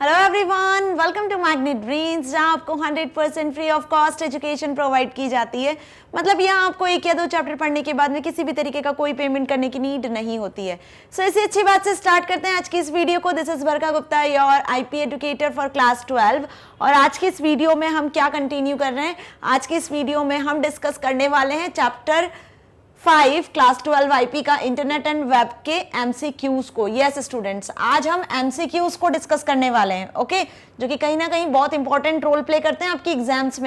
Hello everyone, welcome to magnet brains, जहां आपको 100% free of cost education provide की जाती है। मतलब यहाँ आपको एक या दो चैप्टर पढ़ने के बाद में किसी भी तरीके का कोई पेमेंट करने की नीड नहीं होती है। सो इसी अच्छी बात से स्टार्ट करते हैं आज की इस वीडियो को। This is Varka Gupta, your IP educator for class 12। और आज की इस वीडियो में हम क्या कंटिन्यू कर रहे हैं? आज की इस वीडियो में हम डिस्कस करने वाले हैं चैप्टर 5 क्लास 12 आईपी का इंटरनेट एंड वेब के एमसीक्यूज को। यस स्टूडेंट्स, आज हम एमसीक्यूज को डिस्कस करने वाले हैं, ओके, जो कि कहीं ना कहीं बहुत इंपॉर्टेंट रोल प्ले करते हैं आपकी एग्जाम्स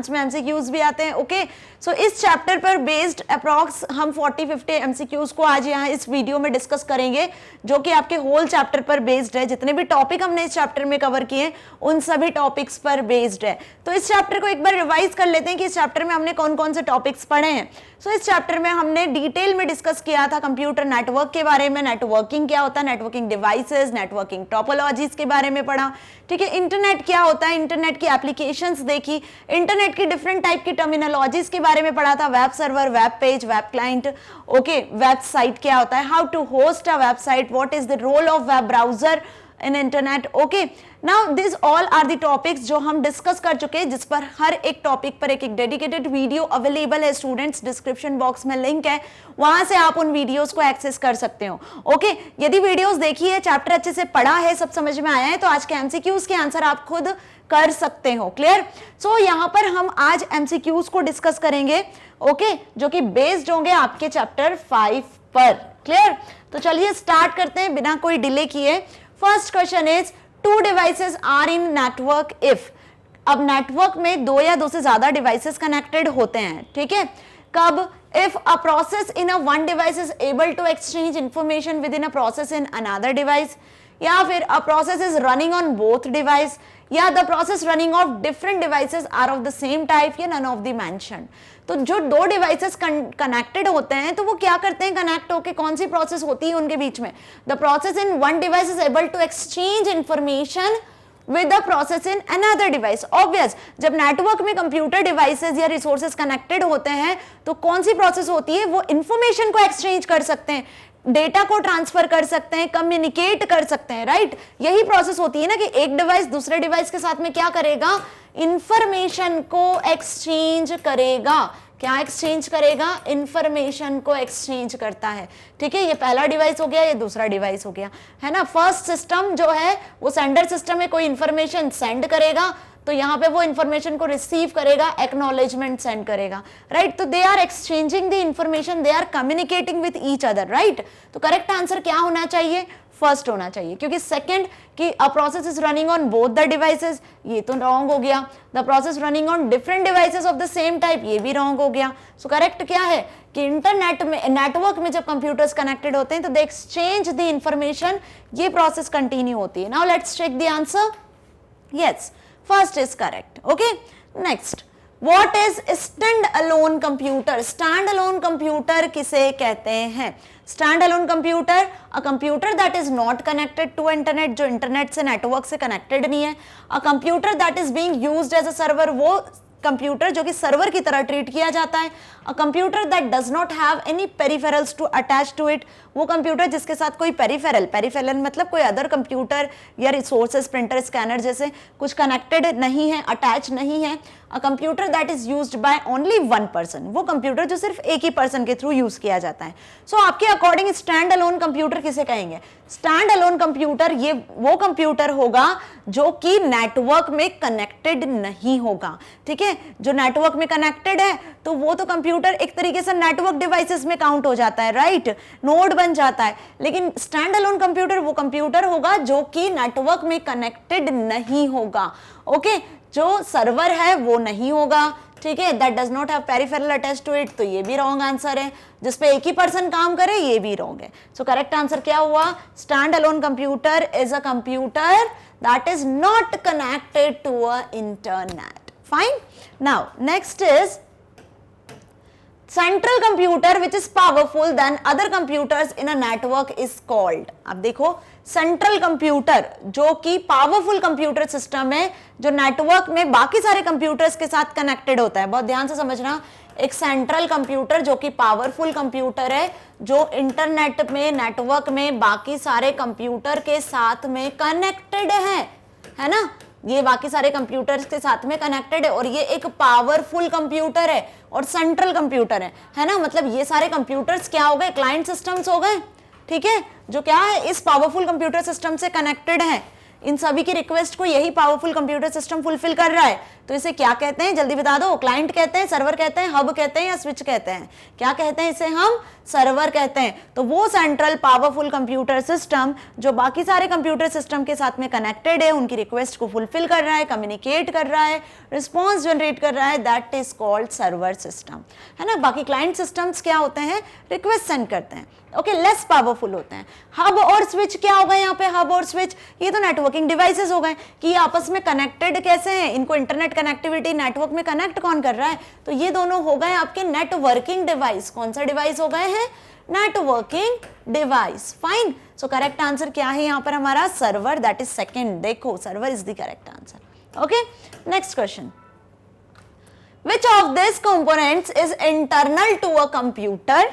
में एमसीक्यूज भी आते हैं, ओके। सो इस चैप्टर पर बेस्ड अप्रॉक्स हम 40-50 एमसीक्यूज को आज यहाँ इस वीडियो में डिस्कस करेंगे, जो कि आपके होल चैप्टर पर बेस्ड है। जितने भी टॉपिक हमने इस चैप्टर में कवर किए उन सभी टॉपिक्स पर बेस्ड है। तो इस चैप्टर को एक बार रिवाइज कर लेते हैं कि इस चैप्टर में हमने कौन कौन से टॉपिक्स पढ़े हैं। सो इस चैप्टर में हमने डिटेल में डिस्कस किया था कंप्यूटर नेटवर्क के बारे में, नेटवर्किंग क्या होता है, नेटवर्किंग डिवाइसेस, नेटवर्किंग टोपोलॉजीज के बारे में पढ़ा, ठीक है। इंटरनेट क्या होता है, इंटरनेट की एप्लीकेशंस देखी, इंटरनेट की डिफरेंट टाइप की टर्मिनोलॉजीज के बारे में पढ़ा था, web server, web page, web client, okay, website क्या होता है, how to host a website, what is the role of web browser in internet, okay. Now this all are the topics जो हम डिस्कस कर चुके हैं, जिस पर हर एक टॉपिक पर एक डेडिकेटेड वीडियो अवेलेबल है स्टूडेंट्स। डिस्क्रिप्शन बॉक्स में लिंक है, वहां से आप उन वीडियोस को एक्सेस कर सकते हो, ओके। यदि वीडियोस देखी है, चैप्टर अच्छे से पढ़ा है, सब समझ में आया है, तो आज के एमसीक्यूज के आंसर आप खुद कर सकते हो, क्लियर। सो यहाँ पर हम आज एमसीक्यूज को डिस्कस करेंगे, ओके, जो कि बेस्ड होंगे आपके चैप्टर 5 पर, क्लियर। तो चलिए स्टार्ट करते हैं बिना कोई डिले किए। First question is, two devices are in network if. अब नेटवर्क में दो या दो से ज्यादा डिवाइसेस कनेक्टेड होते हैं, ठीक है। कब? If a process in a one device is able to exchange information with in a process in another device, या फिर a process is running on both device, या the process running of different devices are of the same type, या none of the mentioned. तो जो दो devices connected होते हैं तो वो क्या करते हैं, कनेक्ट होके कौन सी प्रोसेस होती है उनके बीच में? The process in one device is able to exchange information with the process in another device. Obvious, जब नेटवर्क में कंप्यूटर डिवाइसेस या रिसोर्सेज कनेक्टेड होते हैं तो कौन सी प्रोसेस होती है? वो इंफॉर्मेशन को एक्सचेंज कर सकते हैं, डेटा को ट्रांसफर कर सकते हैं, कम्युनिकेट कर सकते हैं, राइट। यही प्रोसेस होती है ना कि एक डिवाइस दूसरे डिवाइस के साथ में क्या करेगा, इंफॉर्मेशन को एक्सचेंज करेगा। क्या एक्सचेंज करेगा? इंफॉर्मेशन को एक्सचेंज करता है, ठीक है। ये पहला डिवाइस हो गया, ये दूसरा डिवाइस हो गया, है ना। फर्स्ट सिस्टम जो है वो सेंडर सिस्टम है, कोई इंफॉर्मेशन सेंड करेगा तो यहाँ पे वो इंफॉर्मेशन को रिसीव करेगा, एक्नॉलेजमेंट सेंड करेगा, राइट। तो they are exchanging the information, they are communicating with each other, right. तो करेक्ट आंसर क्या होना चाहिए? फर्स्ट होना चाहिए, क्योंकि सेकंड कि a process is running on both the devices, ये तो रॉन्ग हो गया। The process running on different devices of the same type, ये भी रॉन्ग हो गया। सो करेक्ट क्या है कि इंटरनेट में, नेटवर्क में जब कंप्यूटर्स कनेक्टेड होते हैं तो दे एक्सचेंज द इंफॉर्मेशन, ये प्रोसेस कंटिन्यू होती है। Now let's check the answer. Yes, first is correct, okay. Next, What is stand-alone computer? Stand-alone computer किसे कहते हैं? Stand-alone computer, a computer that is not connected to internet, जो internet से, network से connected नहीं है। A computer that is being used as a server, वो computer जो कि सर्वर की तरह ट्रीट किया जाता है। A computer that does not have any peripherals to attach to it, वो कंप्यूटर जिसके साथ कोई पेरिफेरल मतलब कोई अदर कंप्यूटर या रिसोर्सेज, प्रिंटर, स्कैनर जैसे कुछ कनेक्टेड नहीं है, अटैच नहीं है। A computer that is used by only one person, वो कंप्यूटर जो सिर्फ एक ही पर्सन के थ्रू यूज किया जाता है। सो आपके अकॉर्डिंग स्टैंड अलोन कंप्यूटर किसे कहेंगे? स्टैंड अलोन कंप्यूटर ये वो कंप्यूटर होगा जो कि नेटवर्क में कनेक्टेड नहीं होगा, ठीक है। जो नेटवर्क में कनेक्टेड है तो वो तो कंप्यूटर एक तरीके से नेटवर्क डिवाइसेस में काउंट हो जाता है, राइट, नोड बन जाता है। लेकिन स्टैंड अलोन कंप्यूटर वो कंप्यूटर होगा जो कि नेटवर्क में कनेक्टेड नहीं होगा, ओके। जो सर्वर है वो नहीं होगा, ठीक है। That does not have peripheral attach to it, तो ये भी रॉन्ग आंसर है। जिसपे एक ही पर्सन काम करे, ये भी रॉन्ग है। सो करेक्ट आंसर क्या हुआ? Stand alone computer is a computer that is not connected to a internet. Fine. Now next is central computer which is powerful than other computers in a network is called. अब देखो, central computer जो कि powerful computer system है, जो network में बाकी सारे computers के साथ कनेक्टेड होता है। बहुत ध्यान से समझना, एक सेंट्रल कंप्यूटर जो कि पावरफुल कंप्यूटर है, जो इंटरनेट में, नेटवर्क में बाकी सारे कंप्यूटर के साथ में कनेक्टेड है, है ना, ये बाकी सारे कंप्यूटर्स के साथ में कनेक्टेड है और ये एक पावरफुल कंप्यूटर है और सेंट्रल कंप्यूटर है ना, मतलब ये सारे कंप्यूटर्स क्या हो गए, क्लाइंट सिस्टम्स हो गए, ठीक है, जो क्या है इस पावरफुल कंप्यूटर सिस्टम से कनेक्टेड है। इन सभी की रिक्वेस्ट को यही पावरफुल कंप्यूटर सिस्टम फुलफिल कर रहा है, तो इसे क्या कहते हैं, जल्दी बता दो, क्लाइंट कहते हैं, सर्वर कहते हैं, हब कहते हैं या स्विच कहते हैं, क्या कहते हैं इसे हम, सर्वर कहते हैं। तो वो सेंट्रल पावरफुल कंप्यूटर सिस्टम जो बाकी सारे कंप्यूटर सिस्टम के साथ में कनेक्टेड है, उनकी रिक्वेस्ट को फुलफिल कर रहा है, कम्युनिकेट कर रहा है, रिस्पॉन्स जनरेट कर रहा है, that is called server system, है ना। बाकी क्लाइंट सिस्टम्स क्या होते हैं, रिक्वेस्ट सेंड करते हैं, ओके, लेस पावरफुल होते हैं। हब और स्विच क्या होगा यहाँ पे, हब और स्विच ये तो नेटवर्किंग डिवाइसेस हो गए कि ये आपस में कनेक्टेड कैसे हैं, इनको इंटरनेट कनेक्टिविटी नेटवर्क में कनेक्ट कौन कर रहा है, तो ये दोनों हो गए आपके नेटवर्किंग डिवाइस। कौन सा डिवाइस हो गए हैं, networking device, fine. So correct answer क्या है यहाँ पर हमारा, सर्वर, दैट इज सेकंड, देखो server is the correct answer, okay. Next question, which of these components is internal to a computer,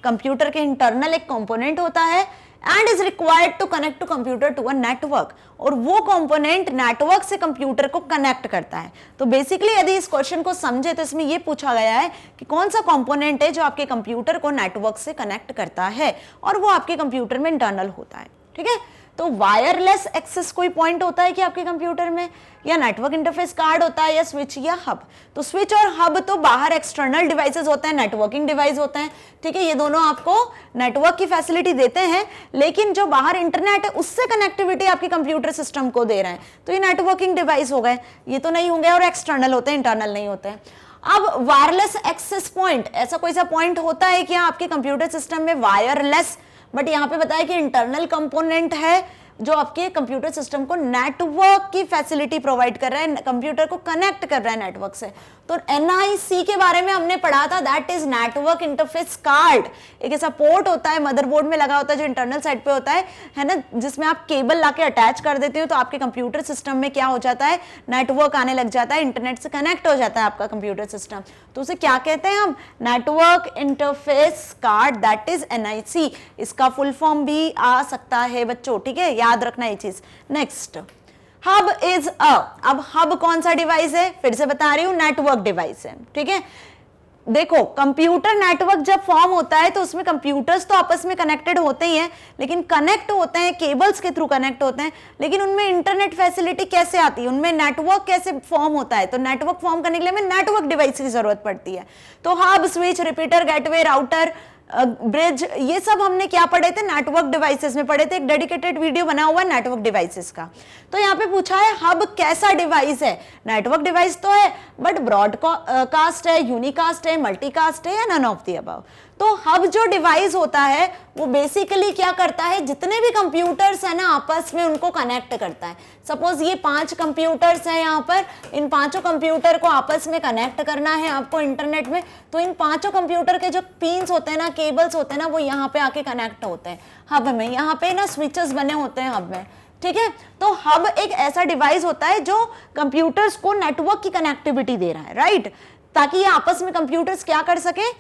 computer के इंटरनल एक कंपोनेंट होता है and is required to connect to computer to a network, और वो component network से computer को connect करता है। तो बेसिकली यदि इस क्वेश्चन को समझे तो इसमें ये पूछा गया है कि कौन सा कंपोनेंट है जो आपके कंप्यूटर को नेटवर्क से कनेक्ट करता है और वो आपके कंप्यूटर में इंटरनल होता है, ठीक है। तो वायरलेस एक्सेस कोई पॉइंट होता है कि आपके कंप्यूटर में, या नेटवर्क इंटरफेस कार्ड होता है, या स्विच या हब। तो स्विच और हब तो बाहर एक्सटर्नल डिवाइसेस होते हैं, नेटवर्किंग डिवाइस होते हैं, ठीक है, ये दोनों आपको नेटवर्क की फैसिलिटी देते हैं, लेकिन जो बाहर इंटरनेट है उससे कनेक्टिविटी आपके कंप्यूटर सिस्टम को दे रहे हैं, तो ये नेटवर्किंग डिवाइस हो गए, ये तो नहीं होंगे और एक्सटर्नल होते हैं, इंटरनल नहीं होते हैं। अब वायरलेस एक्सेस पॉइंट, ऐसा कोई सा पॉइंट होता है कि आपके कंप्यूटर सिस्टम में वायरलेस, बट यहाँ पे बताया कि इंटरनल कंपोनेंट है जो आपके कंप्यूटर सिस्टम को नेटवर्क की फैसिलिटी प्रोवाइड कर रहा है, कंप्यूटर को कनेक्ट कर रहा है नेटवर्क से। तो NIC के बारे में हमने पढ़ा था, that is network interface card. एक ऐसा पोर्ट होता है मदरबोर्ड में लगा होता है जो इंटरनल साइड पे होता है ना, जिसमें आप केबल लाके अटैच कर देते हो तो आपके कंप्यूटर सिस्टम में क्या हो जाता है, नेटवर्क आने लग जाता है, इंटरनेट से कनेक्ट हो जाता है आपका कंप्यूटर सिस्टम। तो उसे क्या कहते हैं हम, network interface card, that is NIC। इसका फुल फॉर्म भी आ सकता है बच्चों, ठीक है, याद रखना ये चीज। नेक्स्ट, हब इज अ, अब हब कौन सा डिवाइस है, फिर से बता रही हूं, नेटवर्क डिवाइस है, ठीक है। देखो कंप्यूटर नेटवर्क जब फॉर्म होता है तो उसमें कंप्यूटर्स तो आपस में कनेक्टेड होते ही हैं, लेकिन कनेक्ट होते हैं केबल्स के थ्रू कनेक्ट होते हैं, लेकिन उनमें इंटरनेट फैसिलिटी कैसे आती है, उनमें नेटवर्क कैसे फॉर्म होता है, तो नेटवर्क फॉर्म करने के लिए हमें नेटवर्क डिवाइस की जरूरत पड़ती है। तो hub, switch, repeater, gateway, router, bridge, ये सब हमने क्या पढ़े थे, नेटवर्क डिवाइसेस में पढ़े थे, एक डेडिकेटेड वीडियो बना हुआ है नेटवर्क डिवाइसेस का। तो यहाँ पे पूछा है हब कैसा डिवाइस है, नेटवर्क डिवाइस तो है बट ब्रॉडकास्ट है, यूनिकास्ट है, मल्टीकास्ट है, या नन ऑफ द अबव। तो हब जो डिवाइस होता है वो बेसिकली क्या करता है, जितने भी कंप्यूटर्स है ना आपस में उनको कनेक्ट करता है। सपोज ये 5 कंप्यूटर्स हैं यहाँ पर, इन 5 कंप्यूटर को आपस में कनेक्ट करना है आपको इंटरनेट में, तो इन 5 कंप्यूटर के जो पिन्स होते हैं ना, केबल्स होते हैं ना, वो यहाँ पे आके कनेक्ट होते हैं हब में। यहाँ पे ना स्विचेस बने होते हैं हब में, ठीक है। तो हब एक ऐसा डिवाइस होता है जो कंप्यूटर्स को नेटवर्क की कनेक्टिविटी दे रहा है, राइट, ताकि ये आपस में कंप्यूटर्स क्या कर सके,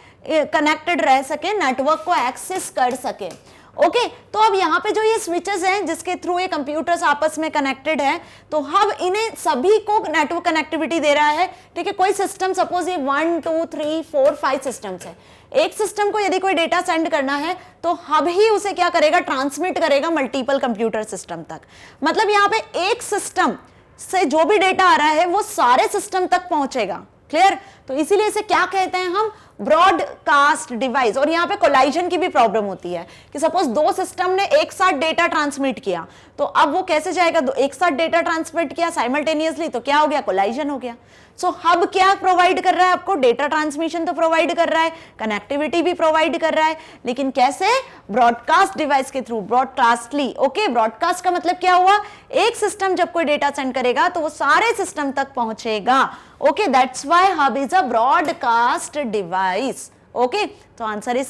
कनेक्टेड रह सके, नेटवर्क को एक्सेस कर सके, ओके। तो अब यहाँ पे जो ये स्विचेस हैं जिसके थ्रू ये कंप्यूटर्स आपस में कनेक्टेड है, तो हब इन्हें सभी को नेटवर्क कनेक्टिविटी दे रहा है, ठीक है। कोई सिस्टम, सपोज ये 1 2 3 4 5 सिस्टम्स है, एक सिस्टम को यदि कोई डेटा सेंड करना है तो हब ही उसे क्या करेगा, ट्रांसमिट करेगा मल्टीपल कंप्यूटर सिस्टम तक। मतलब यहाँ पे एक सिस्टम से जो भी डेटा आ रहा है वो सारे सिस्टम तक पहुंचेगा, क्लियर। तो इसीलिए इसे क्या कहते हैं हम, ब्रॉडकास्ट डिवाइस। और यहाँ पे कोलाइजन की भी प्रॉब्लम होती है कि सपोज 2 सिस्टम ने एक साथ डेटा ट्रांसमिट किया, तो अब वो कैसे जाएगा, एक साथ डेटा ट्रांसमिट किया साइमल्टेनियसली, तो क्या हो गया, कोलाइजन हो गया। सो हब क्या प्रोवाइड कर रहा है आपको, डेटा ट्रांसमिशन तो प्रोवाइड कर रहा है, कनेक्टिविटी भी प्रोवाइड कर रहा है, लेकिन कैसे, ब्रॉडकास्ट डिवाइस के थ्रू, ब्रॉडकास्टली, ओके। ब्रॉडकास्ट का मतलब क्या हुआ, एक सिस्टम जब कोई डेटा सेंड करेगा तो वो सारे सिस्टम तक पहुंचेगा, okay. That's why hub is a broadcast device, okay. तो आंसर इज,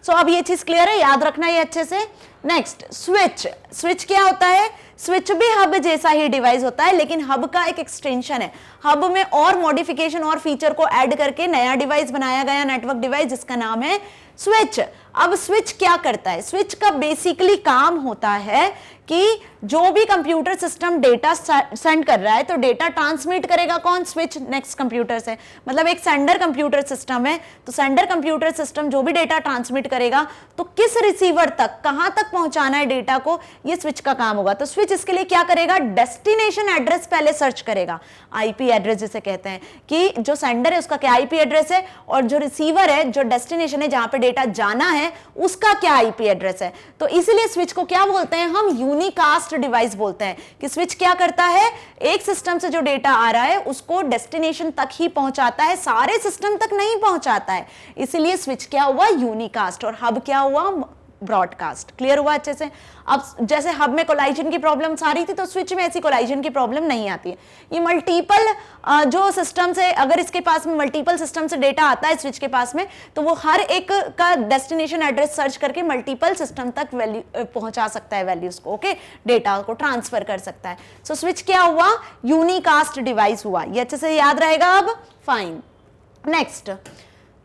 सो अब ये चीज क्लियर है, याद रखना ये अच्छे से। Next, switch. स्विच क्या होता है, स्विच भी हब जैसा ही डिवाइस होता है, लेकिन हब का एक एक्सटेंशन है। हब में और मॉडिफिकेशन और फीचर को ऐड करके नया डिवाइस बनाया गया, नेटवर्क डिवाइस, जिसका नाम है स्विच। अब स्विच क्या करता है? स्विच का बेसिकली काम होता है कि जो भी कंप्यूटर सिस्टम डेटा सेंड कर रहा है, तो डेटा ट्रांसमिट करेगा कौन? स्विच नेक्स्ट कंप्यूटर से। मतलब एक सेंडर कंप्यूटर सिस्टम है, तो सेंडर कंप्यूटर सिस्टम जो भी डेटा ट्रांसमिट करेगा, तो किस रिसीवर तक, कहां तक पहुंचाना है डेटा को, ये स्विच का काम होगा। तो स्विच इसके लिए क्या करेगा? डेस्टिनेशन एड्रेस पहले सर्च करेगा, आईपी एड्रेस जिसे कहते हैं, कि जो सेंडर है उसका क्या आईपी एड्रेस है, और जो रिसीवर है, जो डेस्टिनेशन है जहां पे डेटा जाना है, उसका क्या आईपी एड्रेस है। तो इसीलिए स्विच को क्या बोलते हैं हम? यूनिकास्ट डिवाइस बोलते हैं। कि स्विच क्या करता है? एक सिस्टम से जो डेटा आ रहा है उसको डेस्टिनेशन तक ही पहुंचाता है, सारे सिस्टम तक नहीं पहुंचाता है। इसीलिए स्विच क्या हुआ? यूनिकास्ट। और हब क्या हुआ? ब्रॉडकास्ट। क्लियर हुआ अच्छे से? अब जैसे हब में कोलाइजन की प्रॉब्लम्स आ रही थी, तो स्विच में ऐसी कोलाइजन की प्रॉब्लम नहीं आती है। ये मल्टीपल जो सिस्टम से, अगर इसके पास में मल्टीपल सिस्टम से डेटा आता है स्विच के पास में, तो वो हर एक का डेस्टिनेशन एड्रेस सर्च करके मल्टीपल सिस्टम तक वैल्यू पहुंचा सकता है, वैल्यूज को, ओके, डेटा को ट्रांसफर कर सकता है। सो स्विच क्या हुआ? यूनिकास्ट डिवाइस हुआ। ये अच्छे से याद रहेगा अब? Fine. Next,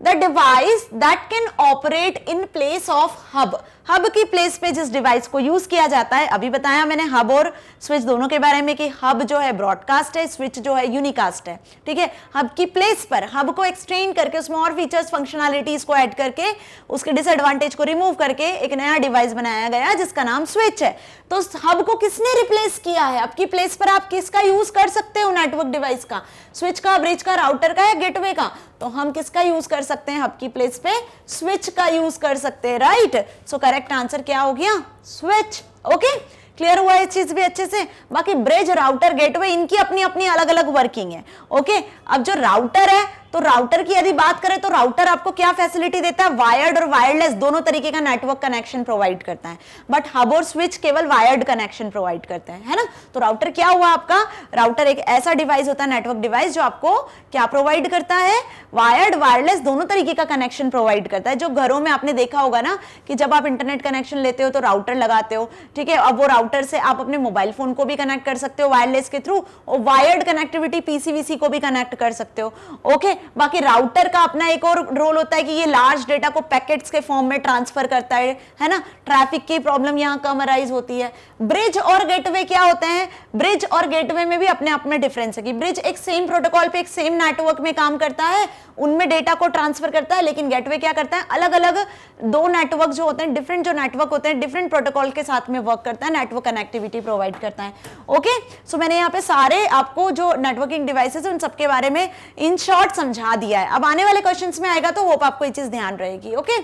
the device that can operate in place of hub। Hub की प्लेस पे जिस डिवाइस को यूज किया जाता है, अभी बताया मैंने हब और स्विच दोनों के बारे में, कि हब जो है ब्रॉडकास्ट है, स्विच जो है यूनिकास्ट है। ठीक है, हब की प्लेस पर हब को एक्सटेंड करके उसमें और फीचर्स, फंक्शनैलिटीज को ऐड करके, उसके डिसएडवांटेज को रिमूव करके एक नया डिवाइस बनाया गया जिसका नाम स्विच है। तो हब को किसने रिप्लेस किया है? हब की प्लेस पर आप किसका यूज कर सकते हो? नेटवर्क डिवाइस का, स्विच का, ब्रिज का, राउटर का या गेटवे का? तो हम किसका यूज कर सकते हैं? हब की प्लेस पे स्विच का यूज कर सकते हैं, राइट? सो करेक्ट आंसर क्या हो गया? स्विच। ओके, क्लियर हुआ ये चीज भी अच्छे से? बाकी ब्रिज, राउटर, गेटवे, इनकी अपनी अपनी अलग अलग वर्किंग है। ओके, अब जो राउटर है, तो राउटर की यदि बात करें तो राउटर आपको क्या फैसिलिटी देता है? वायर्ड और वायरलेस दोनों तरीके का नेटवर्क कनेक्शन प्रोवाइड करता है। बट हब और स्विच केवल वायर्ड कनेक्शन प्रोवाइड करते हैं, है ना? तो राउटर क्या हुआ आपका? राउटर एक ऐसा डिवाइस होता है, नेटवर्क डिवाइस, जो आपको क्या प्रोवाइड करता है? वायर्ड, वायरलेस दोनों तरीके का कनेक्शन प्रोवाइड करता है। जो घरों में आपने देखा होगा ना, कि जब आप इंटरनेट कनेक्शन लेते हो तो राउटर लगाते हो, ठीक है? अब वो राउटर से आप अपने मोबाइल फोन को भी कनेक्ट कर सकते हो वायरलेस के थ्रू, और वायर्ड कनेक्टिविटी पीसीवीसी को भी कनेक्ट कर सकते हो। ओके, बाकी राउटर का अपना एक और रोल होता है कि ये लार्ज डेटा को पैकेट्स के फॉर्म में ट्रांसफर करता है ना? ट्रैफिक की प्रॉब्लम यहाँ कम अराइज होती है। ब्रिज और गेटवे क्या होते हैं? ब्रिज और गेटवे में भी अपने आप में डिफरेंस है कि ब्रिज एक सेम प्रोटोकॉल पे, एक सेम नेटवर्क में काम करता है, उनमें डेटा को ट्रांसफर करता है, लेकिन गेटवे क्या करता है? अलग अलग दो नेटवर्क जो होते हैं, डिफरेंट जो नेटवर्क होते हैं, डिफरेंट प्रोटोकॉल के साथ में वर्क करता है, नेटवर्क कनेक्टिविटी प्रोवाइड करता है। ओके, सो मैंने यहाँ पे सारे आपको जो नेटवर्किंग डिवाइसेस उन सबके बारे में इन शॉर्ट समझा दिया है। अब आने वाले क्वेश्चंस में आएगा तो होप आपको ये चीज ध्यान रहेगी। Okay,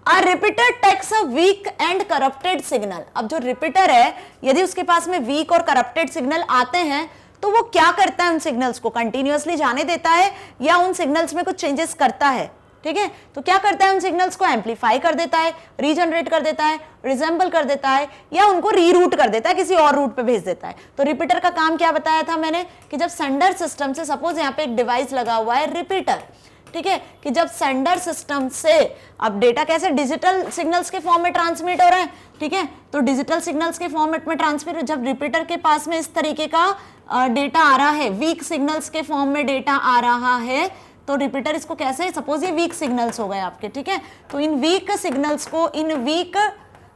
A repeater takes a weak and corrupted signal। अब जो रिपीटर है, यदि उसके पास में वीक और करप्टेड सिग्नल आते हैं, तो वो क्या करता है? उन सिग्नल्स को कंटिन्यूअसली जाने देता है या उन सिग्नल्स में कुछ चेंजेस करता है? ठीक है, तो क्या करता है? उन सिग्नल्स को एम्पलीफाई कर देता है, रीजनरेट कर देता है, रिजेंबल कर देता है, या उनको रीरूट कर देता है, किसी और रूट पे भेज देता है। तो रिपीटर का काम क्या बताया था मैंने? कि जब सेंडर सिस्टम से, सपोज यहाँ पे एक डिवाइस लगा हुआ है रिपीटर, ठीक है, कि जब सेंडर सिस्टम से अब डेटा कैसे डिजिटल सिग्नल्स के फॉर्म में ट्रांसमिट हो रहा है, ठीक है, तो डिजिटल सिग्नल्स के फॉर्मेट में ट्रांसमिट, जब रिपीटर के पास में इस तरीके का डेटा आ रहा है, वीक सिग्नल्स के फॉर्म में डेटा आ रहा है, तो रिपीटर इसको कैसे, सपोज ये वीक सिग्नल्स हो गए आपके, ठीक है, तो इन वीक सिग्नल्स को, इन वीक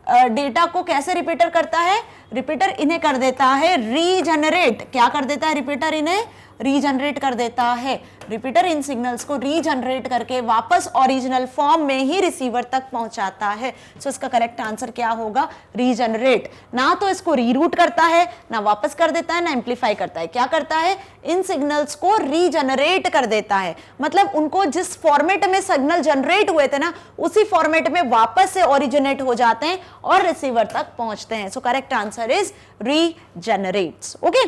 डेटा को कैसे रिपीटर करता है? रिपीटर इन्हें कर देता है रीजनरेट। क्या कर देता है रिपीटर? इन्हें रीजनरेट कर देता है। रिपीटर इन सिग्नल्स को रीजनरेट करके वापस ओरिजिनल फॉर्म में ही रिसीवर तक पहुंचाता है। सो इसका करेक्ट आंसर क्या होगा? रीजनरेट। ना तो इसको रीरूट करता है, ना वापस कर देता है, ना एम्पलीफाई करता है। क्या करता है? इन सिग्नल्स को रीजनरेट कर देता है। मतलब उनको जिस फॉर्मेट में सिग्नल जनरेट हुए थे ना, उसी फॉर्मेट में वापस से ओरिजिनेट हो जाते हैं और रिसीवर तक पहुंचते हैं। सो correct answer is regenerates. Okay,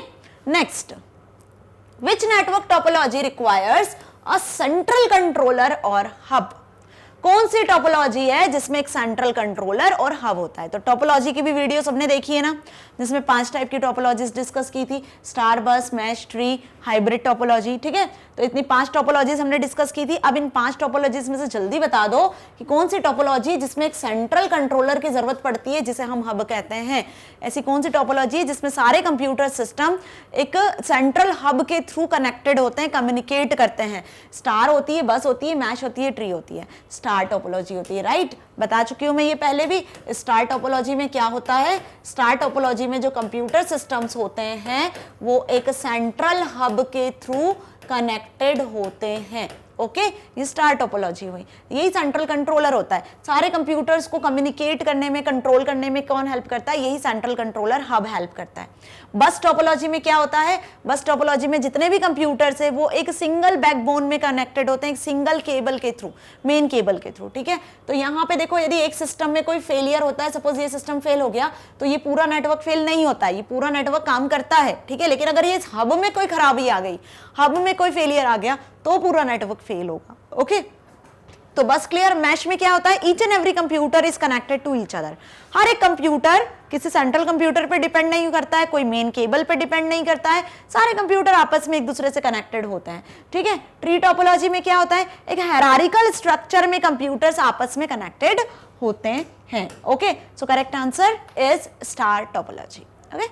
next, which network topology requires a central controller or hub? कौन सी टोपोलॉजी है जिसमें एक सेंट्रल कंट्रोलर और हब होता है? तो टोपोलॉजी की भी वीडियो सबने देखी है ना, जिसमें 5 टाइप की टोपोलॉजीज डिस्कस की थी, स्टार बस, मैश ट्री, हाइब्रिड टोपोलॉजी, ठीक है। तो इतनी 5 टोपोलॉजीज हमने डिस्कस की थी। अब इन 5 टोपोलॉजीज में से जल्दी बता दो कि कौन सी टोपोलॉजी जिसमें एक सेंट्रल कंट्रोलर की जरूरत पड़ती है, जिसे हम हब कहते हैं। ऐसी कौन सी टोपोलॉजी है जिसमें सारे कंप्यूटर सिस्टम एक सेंट्रल हब के थ्रू कनेक्टेड होते हैं, कम्युनिकेट करते हैं? स्टार होती है, बस होती है, मैश होती है, ट्री होती है, स्टार टोपोलॉजी होती है, राइट। बता चुकी हूं मैं ये पहले भी। स्टार टोपोलॉजी में क्या होता है? स्टार टोपोलॉजी में जो कंप्यूटर सिस्टम्स होते हैं वो एक सेंट्रल हब के थ्रू कनेक्टेड होते हैं। ओके, ये स्टार टोपोलॉजी हुई। यही सेंट्रल कंट्रोलर होता है। सारे कंप्यूटर्स को कम्युनिकेट करने में, कंट्रोल करने में कौन हेल्प करता है? यही सेंट्रल कंट्रोलर हब हेल्प करता है। बस टोपोलॉजी में क्या होता है? बस टोपोलॉजी में जितने भी कंप्यूटर्स है वो एक सिंगल बैकबोन में कनेक्टेड होते हैं, एक सिंगल केबल के थ्रू, मेन केबल के थ्रू, ठीक है। तो यहाँ पे देखो, यदि एक सिस्टम में कोई फेलियर होता है, सपोज ये सिस्टम फेल हो गया, तो ये पूरा नेटवर्क फेल नहीं होता है, ये पूरा नेटवर्क काम करता है, ठीक है। लेकिन अगर ये हब में कोई खराबी आ गई, हब में कोई फेलियर आ गया, तो पूरा नेटवर्क फेल होगा। ओके, तो बस क्लियर। मैश में क्या होता है? Each and every computer is connected to each other. हर एक कंप्यूटर किसी सेंट्रल कंप्यूटर पे डिपेंड नहीं करता है, कोई मेन केबल पे डिपेंड नहीं करता है, सारे कंप्यूटर आपस में एक दूसरे से कनेक्टेड होते हैं, ठीक है। ट्री टोपोलॉजी में क्या होता है? एक हायरार्किकल स्ट्रक्चर में कंप्यूटर्स आपस में कनेक्टेड होते हैं। Okay, so correct answer is star topology. Okay,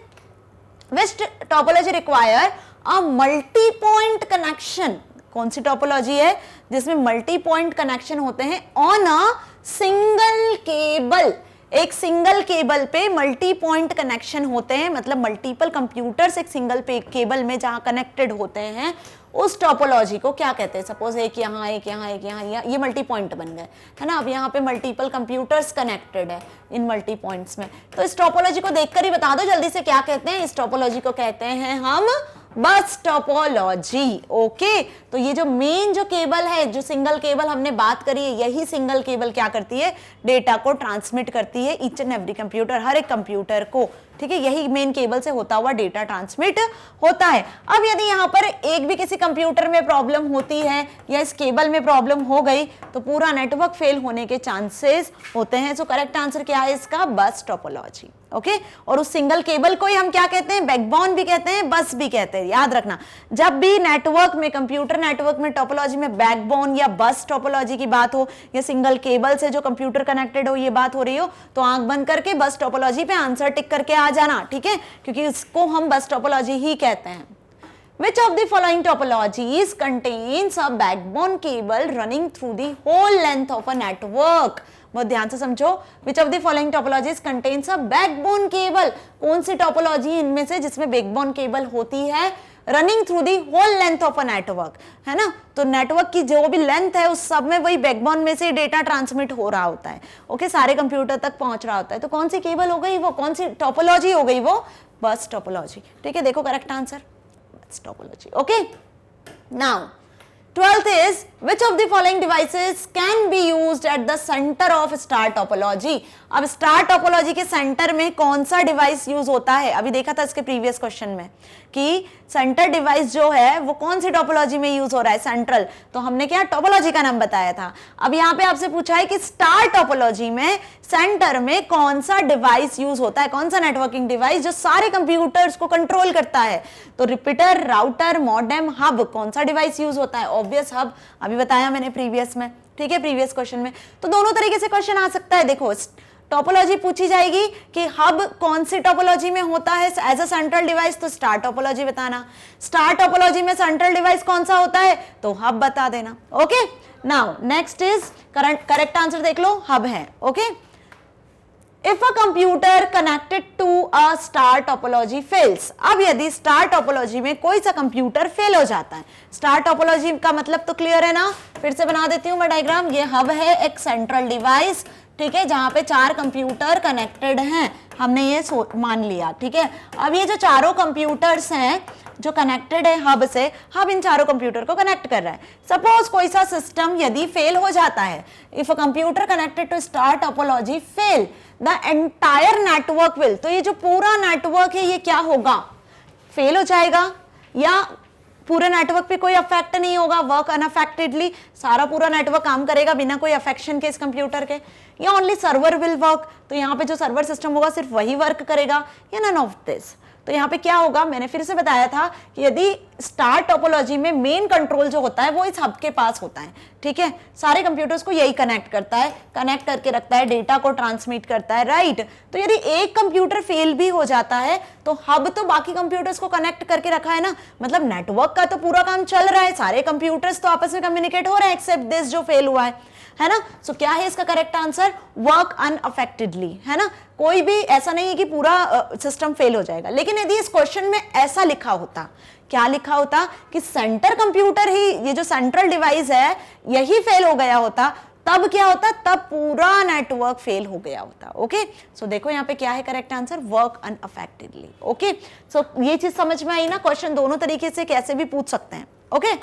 which topology require a multi point connection? कौन सी टोपोलॉजी है जिसमें मल्टी पॉइंट कनेक्शन होते हैं ऑन अ सिंगल केबल? एक सिंगल केबल पे मल्टी पॉइंट कनेक्शन होते हैं, मतलब मल्टीपल कंप्यूटर्स एक सिंगल पे केबल में जहां कनेक्टेड होते हैं, उस टोपोलॉजी को क्या कहते हैं? सपोज एक यहाँ, एक यहाँ, एक यहाँ, ये मल्टी पॉइंट बन गए, है ना। अब यहाँ पे मल्टीपल कंप्यूटर्स कनेक्टेड है इन मल्टी पॉइंट्स में। तो इस टोपोलॉजी को देखकर ही बता दो जल्दी से, क्या कहते हैं? इस टोपोलॉजी को कहते हैं हम बस टोपोलॉजी। ओके, तो ये जो मेन जो केबल है, जो सिंगल केबल हमने बात करी है, यही सिंगल केबल क्या करती है? डेटा को ट्रांसमिट करती है ईच एंड एवरी कंप्यूटर, हर एक कंप्यूटर को, ठीक है। यही मेन केबल से होता हुआ डेटा ट्रांसमिट होता है। अब यदि यहाँ पर एक भी किसी कंप्यूटर में प्रॉब्लम होती है या इस केबल में प्रॉब्लम हो गई, तो पूरा नेटवर्क फेल होने के चांसेस होते हैं। सो करेक्ट आंसर क्या है इसका? बस टोपोलॉजी। ओके, और उस सिंगल केबल को ही हम क्या कहते हैं? बैकबोन भी कहते हैं, बस भी कहते हैं। याद रखना, जब भी नेटवर्क में, कंप्यूटर नेटवर्क में टोपोलॉजी में बैकबोन या बस टोपोलॉजी की बात हो, या सिंगल केबल से जो कंप्यूटर कनेक्टेड हो, ये बात हो रही हो, तो आंख बंद करके बस टोपोलॉजी पे आंसर टिक करके आ जाना, ठीक है, क्योंकि इसको हम बस टोपोलॉजी ही कहते हैं। Which of the following topologies contains a backbone cable running through the whole length of a network? बहुत ध्यान से समझो। Which of the following topologies contains a backbone cable? कौन सी टोपोलॉजी इनमें से जिसमें बैकबोन केबल होती है, running through the whole length of a network, है ना। तो नेटवर्क की जो भी लेंथ है उस सब में वही बैकबोन में से डेटा ट्रांसमिट हो रहा होता है। ओके, सारे कंप्यूटर तक पहुंच रहा होता है। तो कौन सी केबल हो गई वो? कौन सी टोपोलॉजी हो गई वो? बस टोपोलॉजी, ठीक है। देखो correct answer topology. Okay, now 12th is which of the following devices can be used at the center of star topology? अब स्टार टोपोलॉजी के सेंटर में कौन सा डिवाइस यूज होता है? अभी देखा था इसके प्रीवियस क्वेश्चन में कि सेंटर डिवाइस जो है वो कौन सी टोपोलॉजी में यूज हो रहा है? सेंट्रल। तो हमने क्या टोपोलॉजी का नाम बताया था। अब यहाँ पे आपसे पूछा है कि स्टार टोपोलॉजी में सेंटर में कौन सा डिवाइस यूज होता है, कौन सा नेटवर्किंग डिवाइस जो सारे कंप्यूटर्स को कंट्रोल करता है? तो रिपीटर, राउटर, मॉडेम, हब, कौन सा डिवाइस यूज होता है? ऑब्वियस हब, अभी बताया मैंने प्रीवियस में, ठीक है, प्रीवियस क्वेश्चन में। तो दोनों तरीके से क्वेश्चन आ सकता है। देखो, टोपोलॉजी पूछी जाएगी कि हब कौन सी टोपोलॉजी में होता है एज अ सेंट्रल डिवाइस, तो स्टार टोपोलॉजी बताना। स्टार टोपोलॉजी में सेंट्रल डिवाइस कौन सा होता है? तो हब बता देना। Okay, now next is correct answer देख लो, हब है। Okay, if a computer connected to a star topology fails. अब यदि स्टार टोपोलॉजी में कोई सा कंप्यूटर फेल हो जाता है, स्टार टोपोलॉजी का मतलब तो क्लियर है ना। फिर से बना देती हूं मैं डायग्राम। ये हब है, एक सेंट्रल डिवाइस, ठीक है, जहां पे 4 कंप्यूटर कनेक्टेड हैं, हमने ये मान लिया, ठीक है। अब ये जो चारों कंप्यूटर्स हैं जो कनेक्टेड है हब से, हब इन चारों कंप्यूटर को कनेक्ट कर रहा है। सपोज कोई सा सिस्टम यदि फेल हो जाता है, if a computer connected to star topology fail, the entire network will, तो ये जो पूरा नेटवर्क है ये क्या होगा? फेल हो जाएगा या पूरे नेटवर्क पे कोई अफेक्ट नहीं होगा, वर्क अनअफेक्टेडली, सारा पूरा नेटवर्क काम करेगा बिना कोई अफेक्शन के इस कंप्यूटर के, या ओनली सर्वर विल वर्क, तो यहाँ पे जो सर्वर सिस्टम होगा सिर्फ वही वर्क करेगा, या नन ऑफ दिस। तो यहाँ पे क्या होगा, मैंने फिर से बताया था कि यदि स्टार टोपोलॉजी में मेन कंट्रोल जो होता है वो इस हब के पास होता है, ठीक है, सारे कंप्यूटर्स को यही कनेक्ट करता है, कनेक्ट करके रखता है, डेटा को ट्रांसमिट करता है, राइट। तो यदि एक कंप्यूटर फेल भी हो जाता है तो हब तो बाकी कंप्यूटर्स को कनेक्ट करके रखा है ना, मतलब नेटवर्क का तो पूरा काम चल रहा है, सारे कंप्यूटर्स तो आपस में कम्युनिकेट हो रहे हैं एक्सेप्ट दिस जो फेल हुआ है ना। सो क्या है इसका करेक्ट आंसर, वर्क अनअफेक्टेडली, है ना। कोई भी ऐसा नहीं है कि पूरा सिस्टम फेल हो जाएगा, लेकिन यदि इस क्वेश्चन में ऐसा लिखा होता, क्या लिखा होता कि सेंटर कंप्यूटर ही, ये जो सेंट्रल डिवाइस है यही फेल हो गया होता, तब क्या होता, तब पूरा नेटवर्क फेल हो गया होता। ओके, सो देखो यहाँ पे क्या है करेक्ट आंसर, वर्क अनअफेक्टेडली। ओके, सो ये चीज समझ में आई ना, क्वेश्चन दोनों तरीके से कैसे भी पूछ सकते हैं। Okay,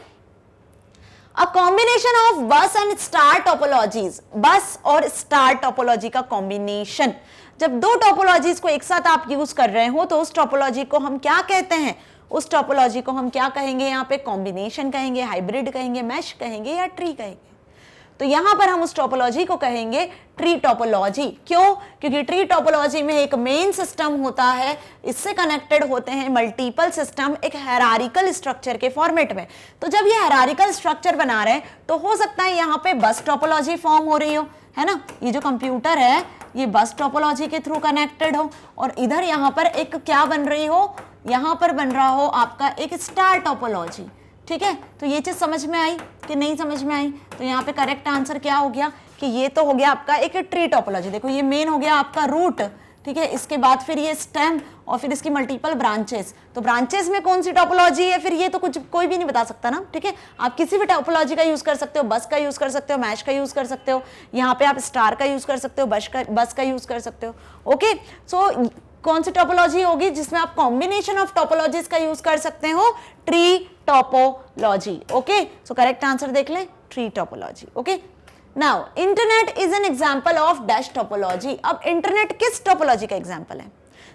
A combination of bus and star topologies, बस और स्टार टोपोलॉजी का कॉम्बिनेशन, जब दो टोपोलॉजीज को एक साथ आप यूज कर रहे हो तो उस टोपोलॉजी को हम क्या कहते हैं, उस टोपोलॉजी को हम क्या कहेंगे, यहाँ पे कॉम्बिनेशन कहेंगे, हाइब्रिड कहेंगे, मैश कहेंगे, या ट्री कहेंगे। तो यहां पर हम उस टोपोलॉजी को कहेंगे ट्री टोपोलॉजी। क्यों? क्योंकि ट्री टोपोलॉजी में एक मेन सिस्टम होता है, इससे कनेक्टेड होते हैं मल्टीपल सिस्टम एक हायरार्किकल स्ट्रक्चर के फॉर्मेट में। तो जब ये हायरार्किकल स्ट्रक्चर बना रहे हैं तो हो सकता है यहाँ पे बस टोपोलॉजी फॉर्म हो रही हो, है ना, ये जो कंप्यूटर है ये बस टोपोलॉजी के थ्रू कनेक्टेड हो, और इधर यहाँ पर एक क्या बन रही हो, यहाँ पर बन रहा हो आपका एक स्टार टोपोलॉजी। ठीक है, तो ये चीज समझ में आई कि नहीं समझ में आई? तो यहाँ पे करेक्ट आंसर क्या हो गया कि ये तो हो गया आपका एक ट्री टोपोलॉजी। देखो ये मेन हो गया आपका रूट, ठीक है, इसके बाद फिर ये स्टेम और फिर इसकी मल्टीपल ब्रांचेस। तो ब्रांचेस में कौन सी टोपोलॉजी है फिर ये तो कुछ कोई भी नहीं बता सकता ना, ठीक है। आप किसी भी टोपोलॉजी का यूज कर सकते हो, बस का यूज कर सकते हो, मैश का यूज कर सकते हो, यहाँ पे आप स्टार का यूज कर सकते हो, बस का यूज कर सकते हो। ओके, सो कौन सी टोपोलॉजी होगी जिसमें आप कॉम्बिनेशन ऑफ टोपोलॉजीज का यूज कर सकते हो, tree topology. Okay, so correct answer देख लें, tree topology. Okay, now internet is an example of dash topology. अब इंटरनेट किस टोपोलॉजी का एग्जांपल है,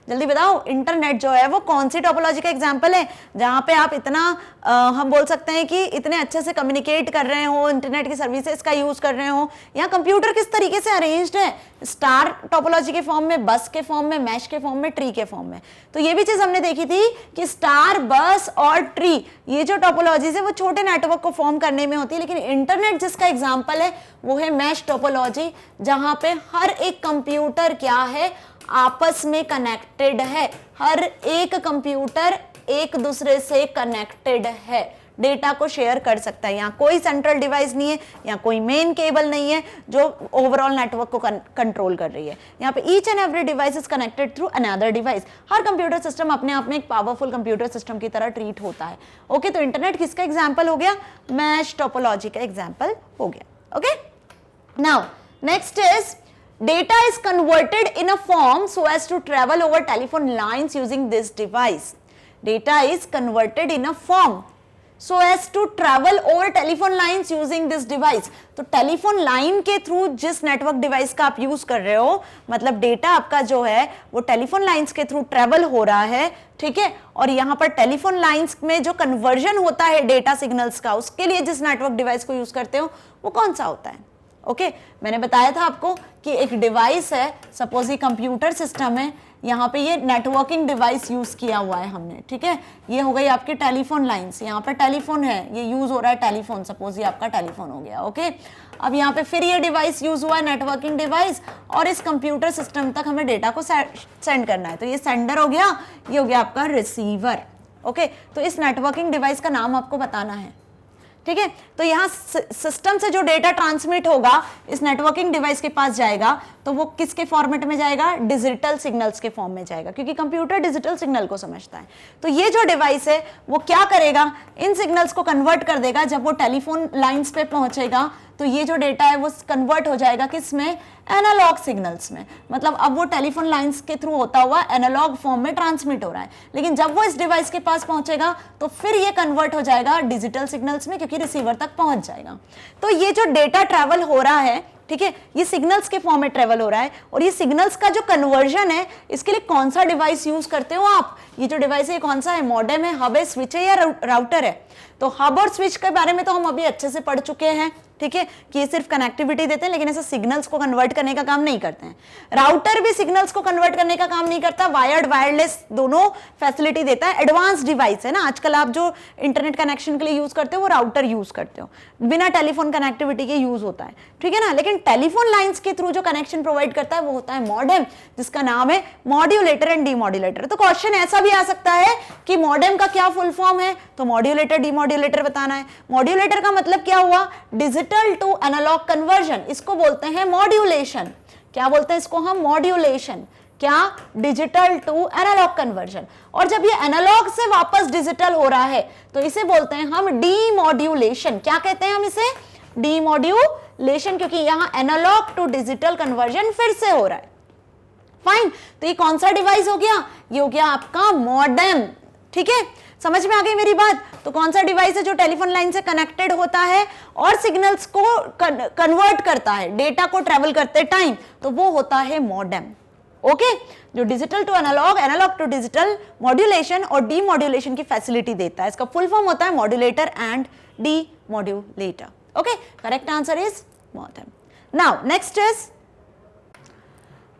जल्दी बताओ। इंटरनेट जो है वो कौन सी टोपोलॉजी का एग्जांपल है, जहां पे आप इतना हम बोल सकते हैं कि इतने अच्छे से कम्युनिकेट कर रहे हो, इंटरनेट की सर्विसेज का यूज कर रहे हो। यहाँ कंप्यूटर किस तरीके से अरेंज्ड है, स्टार टोपोलॉजी के फॉर्म में, बस के फॉर्म में, मैश के फॉर्म में, ट्री के फॉर्म में। तो ये भी चीज हमने देखी थी कि स्टार, बस और ट्री, ये जो टोपोलॉजीज है वो छोटे नेटवर्क को फॉर्म करने में होती है, लेकिन इंटरनेट जिसका एग्जाम्पल है वो है मैश टोपोलॉजी, जहां पे हर एक कंप्यूटर क्या है, आपस में कनेक्टेड है। हर एक कंप्यूटर एक दूसरे से कनेक्टेड है, डेटा को शेयर कर सकता है। यहाँ कोई सेंट्रल डिवाइस नहीं है, यहाँ कोई मेन केबल नहीं है जो ओवरऑल नेटवर्क को कंट्रोल कर रही है। यहाँ पे each and every device is connected through another device. Her computer system अपने आप में एक पावरफुल कंप्यूटर सिस्टम की तरह ट्रीट होता है। ओके, तो इंटरनेट किसका एग्जाम्पल हो गया, मैश टोपोलॉजी का एग्जाम्पल हो गया। Okay, now next is data is converted in a form so as to travel over telephone lines using this device. Data is converted in a form so as to travel over telephone lines using this device. तो telephone line के through जिस network device का आप use कर रहे हो, मतलब data आपका जो है वो टेलीफोन लाइंस के थ्रू ट्रेवल हो रहा है, ठीक है। और यहाँ पर टेलीफोन लाइंस में जो कन्वर्जन होता है डेटा सिग्नल्स का, उसके लिए जिस नेटवर्क डिवाइस को यूज करते हो वो कौन सा होता है। ओके, मैंने बताया था आपको कि एक डिवाइस है, सपोज ये कंप्यूटर सिस्टम है, यहाँ पे ये नेटवर्किंग डिवाइस यूज किया हुआ है हमने, ठीक है। ये हो गई आपकी टेलीफोन लाइंस, यहाँ पे टेलीफोन है, ये यूज हो रहा है टेलीफोन, सपोज ये आपका टेलीफोन हो गया। ओके, अब यहाँ पे फिर ये डिवाइस यूज हुआ है, नेटवर्किंग डिवाइस, और इस कंप्यूटर सिस्टम तक हमें डेटा को सेंड करना है। तो ये सेंडर हो गया, ये हो गया आपका रिसीवर। ओके, तो इस नेटवर्किंग डिवाइस का नाम आपको बताना है, ठीक है। तो यहाँ सिस्टम से जो डेटा ट्रांसमिट होगा इस नेटवर्किंग डिवाइस के पास जाएगा, तो वो किसके फॉर्मेट में जाएगा, डिजिटल सिग्नल्स के फॉर्म में जाएगा, क्योंकि कंप्यूटर डिजिटल सिग्नल को समझता है। तो ये जो डिवाइस है वो क्या करेगा, इन सिग्नल्स को कन्वर्ट कर देगा। जब वो टेलीफोन लाइंस पे पहुंचेगा तो ये जो डेटा है वो कन्वर्ट हो जाएगा किसमें, एनालॉग सिग्नल्स में। मतलब अब वो टेलीफोन लाइंस के थ्रू होता हुआ एनालॉग फॉर्म में ट्रांसमिट हो रहा है, लेकिन जब वो इस डिवाइस के पास पहुंचेगा तो फिर ये कन्वर्ट हो जाएगा डिजिटल सिग्नल्स में, क्योंकि रिसीवर तक पहुंच जाएगा। तो ये जो डेटा ट्रैवल हो रहा है ठीक है, ये सिग्नल्स के फॉर्म में ट्रेवल हो रहा है, और ये सिग्नल्स का जो कन्वर्जन है इसके लिए कौन सा डिवाइस यूज करते हो आप? ये जो डिवाइस है कौन सा है? मॉडेम है, हब है, स्विच है या राउटर है? तो हब और स्विच के बारे में तो हम अभी अच्छे से पढ़ चुके हैं, ठीक है, कि ये सिर्फ कनेक्टिविटी देते हैं लेकिन ऐसे सिग्नल्स को कन्वर्ट करने का काम नहीं करते हैं। राउटर भी सिग्नल्स को कन्वर्ट करने का काम नहीं करता, वायर्ड वायरलेस दोनों फैसिलिटी देता है। एडवांस डिवाइस है ना, आजकल आप जो इंटरनेट कनेक्शन के लिए यूज करते हो वो राउटर यूज करते हो, बिना टेलीफोन कनेक्टिविटी के यूज होता है, ठीक है ना। लेकिन टेलीफोन लाइंस के थ्रू जो कनेक्शन प्रोवाइड करता है वो होता है मॉडेम, जिसका नाम है मॉड्यूलेटर एंड डीमॉड्यूलेटर। तो क्वेश्चन ऐसा भी आ सकता है कि मॉडेम का क्या फुल फॉर्म है, तो मॉड्यूलेटर डीमॉड्यूलेटर बताना है। मॉड्यूलेटर का मतलब क्या हुआ? डिजिटल टू एनालॉग कन्वर्जन, इसको बोलते हैं मॉड्यूलेशन। क्या बोलते हैं इसको हम? मॉड्यूलेशन। क्या? Digital to analog conversion. और जब ये एनालॉग से वापस डिजिटल हो रहा है तो इसे बोलते हैं हम डीमॉड्यूलेशन। क्या कहते हैं हम इसे? डीमॉड्यूलेशन, क्योंकि यहां एनालॉग टू डिजिटल कन्वर्जन फिर से हो रहा है। फाइन, तो ये कौन सा डिवाइस हो गया? ये हो गया आपका मॉडेम, ठीक है, समझ में आ गई मेरी बात? तो कौन सा डिवाइस है जो टेलीफोन लाइन से कनेक्टेड होता है और सिग्नल्स को कन्वर्ट करता है डेटा को ट्रेवल करते टाइम, तो वो होता है मॉडेम। ओके, जो digital to analog, analog to digital modulation और डीमॉड्यूलेशन की फैसिलिटी देता है। इसका फुल फॉर्म होता है modulator and demodulator. Okay, correct answer is modem. Now next is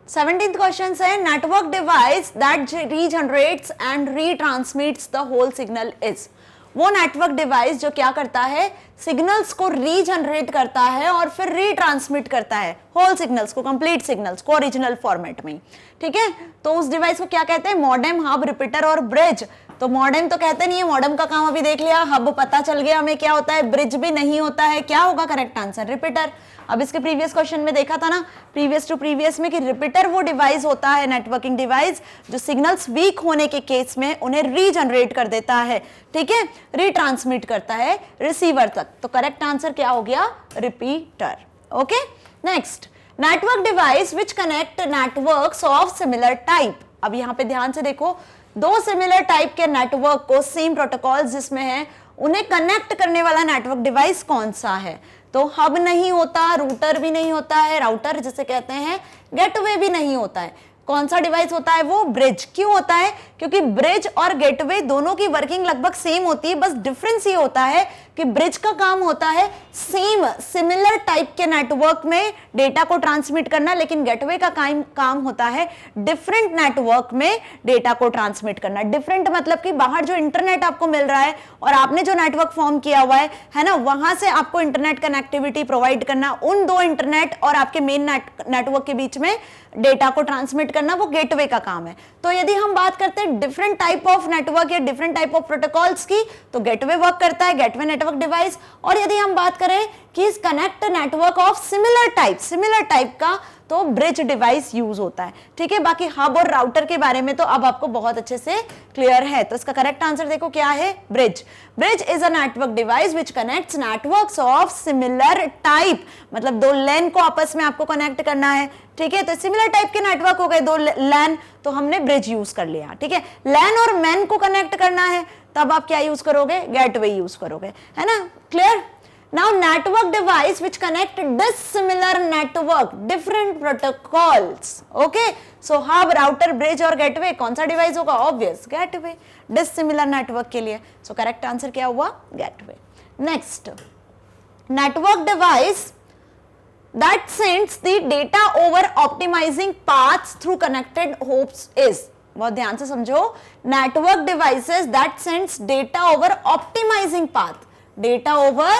17th question है, network device that regenerates and retransmits the whole signal is. वो network device जो क्या करता है? सिग्नल्स को रीजनरेट करता है और फिर रीट्रांसमिट करता है होल सिग्नल्स को, कंप्लीट सिग्नल्स को ओरिजिनल फॉर्मेट में, ठीक है। तो उस डिवाइस को क्या कहते हैं? मॉडेम, हब, रिपीटर और ब्रिज। तो मॉडेम तो कहते नहीं है, मॉडेम का काम अभी देख लिया, हब पता चल गया हमें क्या होता है, ब्रिज भी नहीं होता है। क्या होगा करेक्ट आंसर? रिपीटर। अब इसके प्रीवियस क्वेश्चन में देखा था ना, प्रीवियस टू प्रीवियस में, कि रिपीटर वो डिवाइस होता है, नेटवर्किंग डिवाइस, जो सिग्नल्स वीक होने के केस में उन्हें रीजनरेट कर देता है, ठीक है, रीट्रांसमिट करता है रिसीवर तक। तो करेक्ट आंसर क्या हो गया? Repeater. Okay, next, network device which connect networks of similar type. अब यहां पे ध्यान से देखो, दो सिमिलर टाइप के नेटवर्क को, सेम प्रोटोकॉल जिसमें है, उन्हें कनेक्ट करने वाला नेटवर्क डिवाइस कौन सा है? तो हब नहीं होता, रूटर भी नहीं होता है, राउटर जिसे कहते हैं, गेटवे भी नहीं होता है। कौन सा डिवाइस होता है वो? ब्रिज। क्यों होता है? क्योंकि ब्रिज और गेटवे दोनों की वर्किंग लगभग सेम होती है, बस डिफरेंस ये होता है कि ब्रिज का काम होता है सेम सिमिलर टाइप के नेटवर्क में डेटा को ट्रांसमिट करना, लेकिन गेटवे का काम होता है डिफरेंट नेटवर्क में डेटा को ट्रांसमिट करना। डिफरेंट मतलब कि बाहर जो इंटरनेट आपको मिल रहा है और आपने जो नेटवर्क फॉर्म किया हुआ है ना, वहां से आपको इंटरनेट कनेक्टिविटी प्रोवाइड करना, उन दो इंटरनेट और आपके मेन नेटवर्क के बीच में डेटा को ट्रांसमिट करना, वो गेटवे का काम है। तो यदि हम बात करते हैं डिफरेंट टाइप ऑफ नेटवर्क या डिफरेंट टाइप ऑफ प्रोटोकॉल्स की, तो गेटवे वर्क करता है, गेटवे नेटवर्क डिवाइस। और यदि हम बात करें कि इस connect network of similar type का, तो ब्रिज डिवाइस यूज होता है, ठीक है। बाकी हब और राउटर के बारे में तो अब आपको बहुत अच्छे से क्लियर है। तो इसका करेक्ट आंसर देखो क्या है? Bridge. Bridge is a network device which connects networks of similar type, मतलब दो लैन को आपस में आपको कनेक्ट करना है, ठीक है। तो सिमिलर टाइप के नेटवर्क हो गए दो लैन, तो हमने ब्रिज यूज कर लिया, ठीक है। लैन और मैन को कनेक्ट करना है, तब आप क्या यूज करोगे? गेटवे यूज करोगे, है ना, clear. Now network device which connect dissimilar network, different protocols, okay? So hub, router, bridge और gateway कौन सा डिवाइस होगा? Obvious, gateway, dissimilar network के लिए। So correct answer क्या हुआ? Gateway. Next, network device that sends the data over optimizing paths through connected hops is, बहुत ध्यान से समझो, network devices that sends data over optimizing path, data over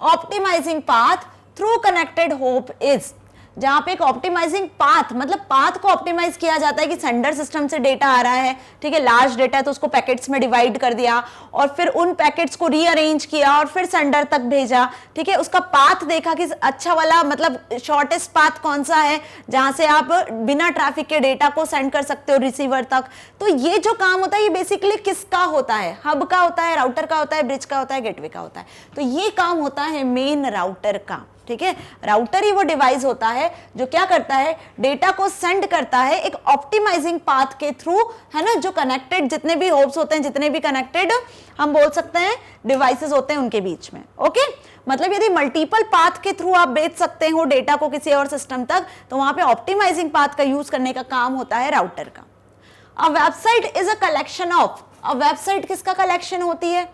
optimizing path through connected hop is. जहां पे एक optimizing path, मतलब path को optimize किया जाता है कि सेंडर सिस्टम से डेटा आ रहा है, ठीक है, लार्ज डेटा है तो उसको पैकेट्स में डिवाइड कर दिया और फिर उन पैकेट्स को रीअरेंज किया और फिर सेंडर तक भेजा, ठीक है। उसका पाथ देखा कि अच्छा वाला, मतलब शॉर्टेस्ट पाथ कौन सा है जहां से आप बिना ट्रैफिक के डेटा को सेंड कर सकते हो रिसीवर तक। तो ये जो काम होता है ये बेसिकली किसका होता है? हब का होता है, राउटर का होता है, ब्रिज का होता है, गेटवे का होता है। तो ये काम होता है मेन राउटर का, ठीक है। राउटर ही वो डिवाइस होता है जो क्या करता है, डेटा को सेंड करता है एक ऑप्टिमाइजिंग पाथ के थ्रू, है ना, जो कनेक्टेड जितने भी होप्स होते हैं, जितने भी कनेक्टेड हम बोल सकते हैं डिवाइसेस होते हैं उनके बीच में। ओके, मतलब यदि मल्टीपल पाथ के थ्रू आप भेज सकते हो डेटा को किसी और सिस्टम तक, तो वहां पे ऑप्टिमाइजिंग पाथ का यूज करने का काम होता है राउटर का। A website is a collection of, a website किसका कलेक्शन होती है,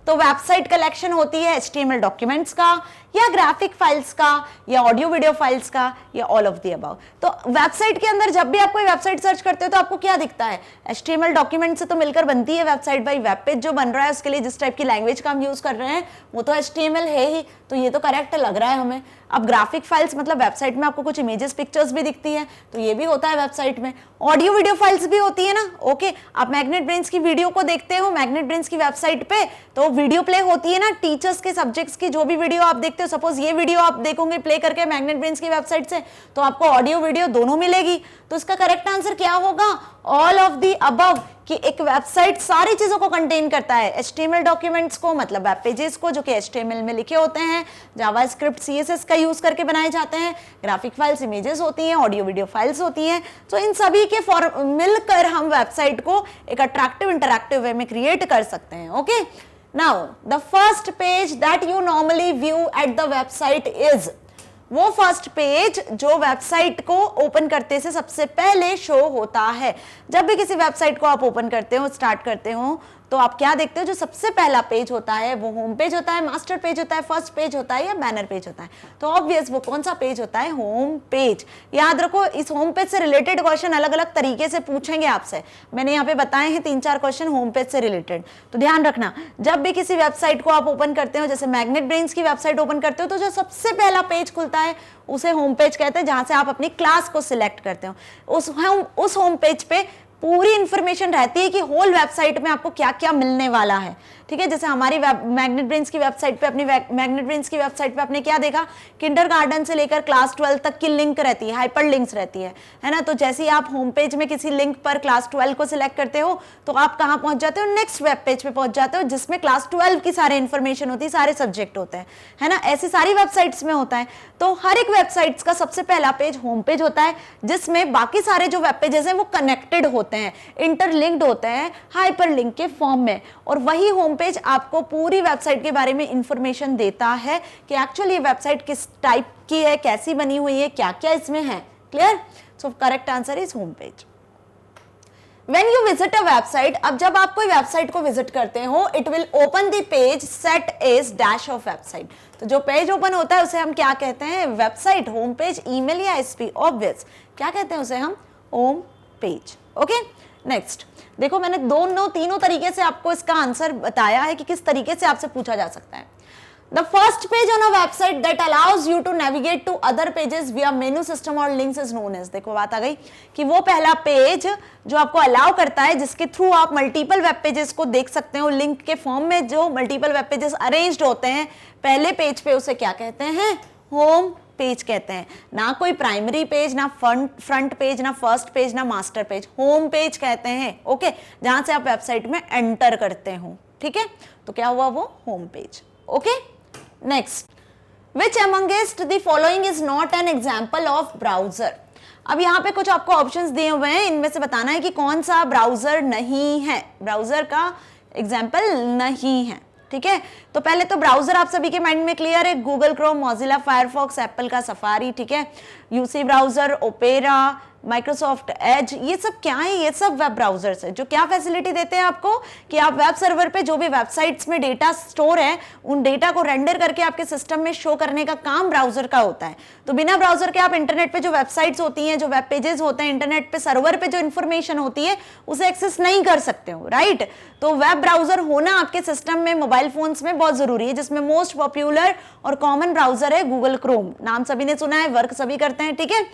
तो वेबसाइट कलेक्शन होती है HTML डॉक्यूमेंट्स का, या ग्राफिक फाइल्स का, या ऑडियो वीडियो फाइल्स का, या ऑल ऑफ द अबव। तो वेबसाइट के अंदर जब भी आप कोई वेबसाइट सर्च करते हो तो आपको क्या दिखता है, HTML डॉक्यूमेंट से तो मिलकर बनती है वेबसाइट। भाई वेब पेज जो बन रहा है उसके लिए जिस टाइप की लैंग्वेज का हम यूज कर रहे हैं वो तो HTML है ही, तो ये तो करेक्ट लग रहा है हमें। अब ग्राफिक फाइल्स मतलब वेबसाइट में आपको कुछ इमेजेस पिक्चर्स भी दिखती है, तो ये भी होता है वेबसाइट में। ऑडियो वीडियो फाइल्स भी होती है ना। ओके, आप मैग्नेट ब्रेन्स की वीडियो को देखते हो मैग्नेट ब्रेन्स की वेबसाइट पे, तो वीडियो प्ले होती है ना, टीचर्स के सब्जेक्ट्स की जो भी वीडियो आप देखते हो, सपोज ये वीडियो आप देखोगे प्ले करके मैग्नेट ब्रेन्स की वेबसाइट से, तो आपको ऑडियो वीडियो दोनों मिलेगी। तो इसका करेक्ट आंसर क्या होगा, ऑल ऑफ द अबव, कि एक वेबसाइट सारी चीजों को कंटेन करता है, HTML डॉक्यूमेंट्स को मतलब वेब पेजेस को जो कि HTML में लिखे होते हैं, जावास्क्रिप्ट CSS का यूज करके बनाए जाते हैं, ग्राफिक फाइल्स इमेजेस होती हैं, ऑडियो वीडियो फाइल्स होती हैं। तो इन सभी के मिलकर हम वेबसाइट को एक अट्रैक्टिव इंटरैक्टिव वे में क्रिएट कर सकते हैं। Okay, now the first page that you normally view at the website is, वो फर्स्ट पेज जो वेबसाइट को ओपन करते से सबसे पहले शो होता है। जब भी किसी वेबसाइट को आप ओपन करते हो, स्टार्ट करते हो, तो आप क्या देखते हो, जो सबसे पहला पेज होता है वो होम पेज होता है, मास्टर पेज होता है, फर्स्ट पेज होता है, या बैनर पेज होता है। तो ऑब्वियस वो कौन सा पेज होता है, होम पेज। याद रखो, इस होम पेज से रिलेटेड क्वेश्चन अलग अलग तरीके से पूछेंगे आपसे। मैंने यहाँ पे बताए हैं 3-4 क्वेश्चन होम पेज से रिलेटेड, तो ध्यान रखना। जब भी किसी वेबसाइट को आप ओपन करते हो, जैसे मैग्नेट ब्रेन्स की वेबसाइट ओपन करते हो, तो जो सबसे पहला पेज खुलता है उसे होम पेज कहते हैं, जहां से आप अपनी क्लास को सिलेक्ट करते हो। उस होम पेज पे पूरी इंफॉर्मेशन रहती है कि होल वेबसाइट में आपको क्या क्या मिलने वाला है। ठीक है, जैसे हमारी मैग्नेट ब्रेन्स की वेबसाइट पे, अपनी मैग्नेट ब्रेन्स की वेबसाइट पे आपने क्या देखा, किंडरगार्टन से लेकर क्लास 12 तक की लिंक रहती है, हाइपर लिंक्स रहती है ना। तो जैसे ही आप होम पेज में किसी लिंक पर क्लास 12 को सिलेक्ट करते हो, तो आप कहाँ पहुंच जाते हो, नेक्स्ट वेब पेज पे पहुंच जाते हो, जिसमें क्लास 12 की सारी इंफॉर्मेशन होती है, सारे सब्जेक्ट होते हैं, है ना। ऐसी सारी वेबसाइट्स में होता है। तो हर एक वेबसाइट्स का सबसे पहला पेज होम पेज होता है, जिसमें बाकी सारे जो वेब पेजेस हैं वो कनेक्टेड होते हैं, इंटरलिंक्ड होते हैं हाइपर लिंक के फॉर्म में। और वही होम पेज आपको पूरी वेबसाइट के बारे में इंफॉर्मेशन देता है कि एक्चुअली ये वेबसाइट किस टाइप की है, कैसी बनी हुई है, क्या क्या इसमें है। Clear? So correct answer is home page. When you visit a website, अब जब आप कोई वेबसाइट को विजिट करते हो, it will open the page set as dash of website। तो जो पेज ओपन होता है उसे हम क्या कहते हैं, वेबसाइट, होम पेज, ईमेल या SP, ऑब्वियस क्या कहते हैं उसे हम, होम पेज। ओके, नेक्स्ट देखो, मैंने तीनों तरीके से आपको इसका आंसर बताया है कि किस तरीके से आपसे पूछा जा सकता है। The first page on a website that allows you to navigate to other pages via menu system or links is known as, देखो बात आ गई कि वो पहला पेज जो आपको अलाउ करता है, जिसके थ्रू आप मल्टीपल वेब पेजेस को देख सकते हो, लिंक के फॉर्म में जो मल्टीपल वेब पेजेस अरेंज्ड होते हैं पहले पेज पे, उसे क्या कहते हैं, होम पेज कहते हैं। ना कोई प्राइमरी पेज, ना फ्रंट पेज, ना फर्स्ट पेज, ना मास्टर पेज, होम पेज कहते हैं। ओके, जहां से आप वेबसाइट में एंटर करते हो। ठीक है, तो क्या हुआ, वो home page. Okay, next, which amongst the following is not an example of browser। अब यहाँ पे कुछ आपको ऑप्शंस दिए हुए हैं, इनमें से बताना है कि कौन सा ब्राउजर नहीं है, ब्राउजर का एग्जाम्पल नहीं है। ठीक है, तो पहले तो ब्राउजर आप सभी के माइंड में क्लियर है, Google Chrome, Mozilla Firefox, Apple का सफारी। ठीक है, UC browser, opera, Microsoft Edge, ये सब क्या है, ये सब वेब ब्राउजर्स है जो क्या फैसिलिटी देते हैं आपको कि आप वेब सर्वर पे जो भी वेबसाइट्स में डेटा स्टोर है, उन डेटा को रेंडर करके आपके सिस्टम में शो करने का काम ब्राउजर का होता है। तो बिना ब्राउजर के आप इंटरनेट पे जो वेबसाइट्स होती हैं, जो वेब पेजेस होते हैं, इंटरनेट पे सर्वर पे जो इंफॉर्मेशन होती है उसे एक्सेस नहीं कर सकते हो, राइट। तो वेब ब्राउजर होना आपके सिस्टम में, मोबाइल फोन्स में बहुत जरूरी है, जिसमें मोस्ट पॉपुलर और कॉमन ब्राउजर है गूगल क्रोम। नाम सभी ने सुना है, वर्क सभी करते हैं। ठीक है,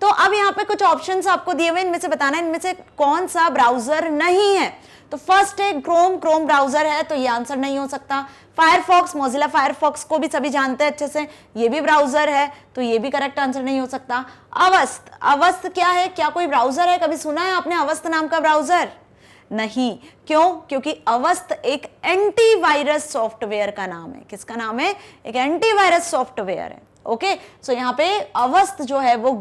तो अब यहाँ पे कुछ ऑप्शंस आपको दिए हुए, इनमें से बताना है इनमें से कौन सा ब्राउजर नहीं है। तो फर्स्ट है क्रोम ब्राउजर है, तो ये आंसर नहीं हो सकता। फायरफॉक्स, मोजिला फायरफॉक्स को भी सभी जानते हैं अच्छे से, ये भी ब्राउजर है, तो ये भी करेक्ट आंसर नहीं हो सकता। अवस्थ क्या है, क्या कोई ब्राउजर है, कभी सुना है आपने अवस्थ नाम का ब्राउजर? नहीं। क्यों? क्योंकि अवस्थ एक एंटीवायरस सॉफ्टवेयर का नाम है। किसका नाम है? एक एंटीवायरस सॉफ्टवेयर है। ओके सो यहाँ पे अवस्थ जो है वो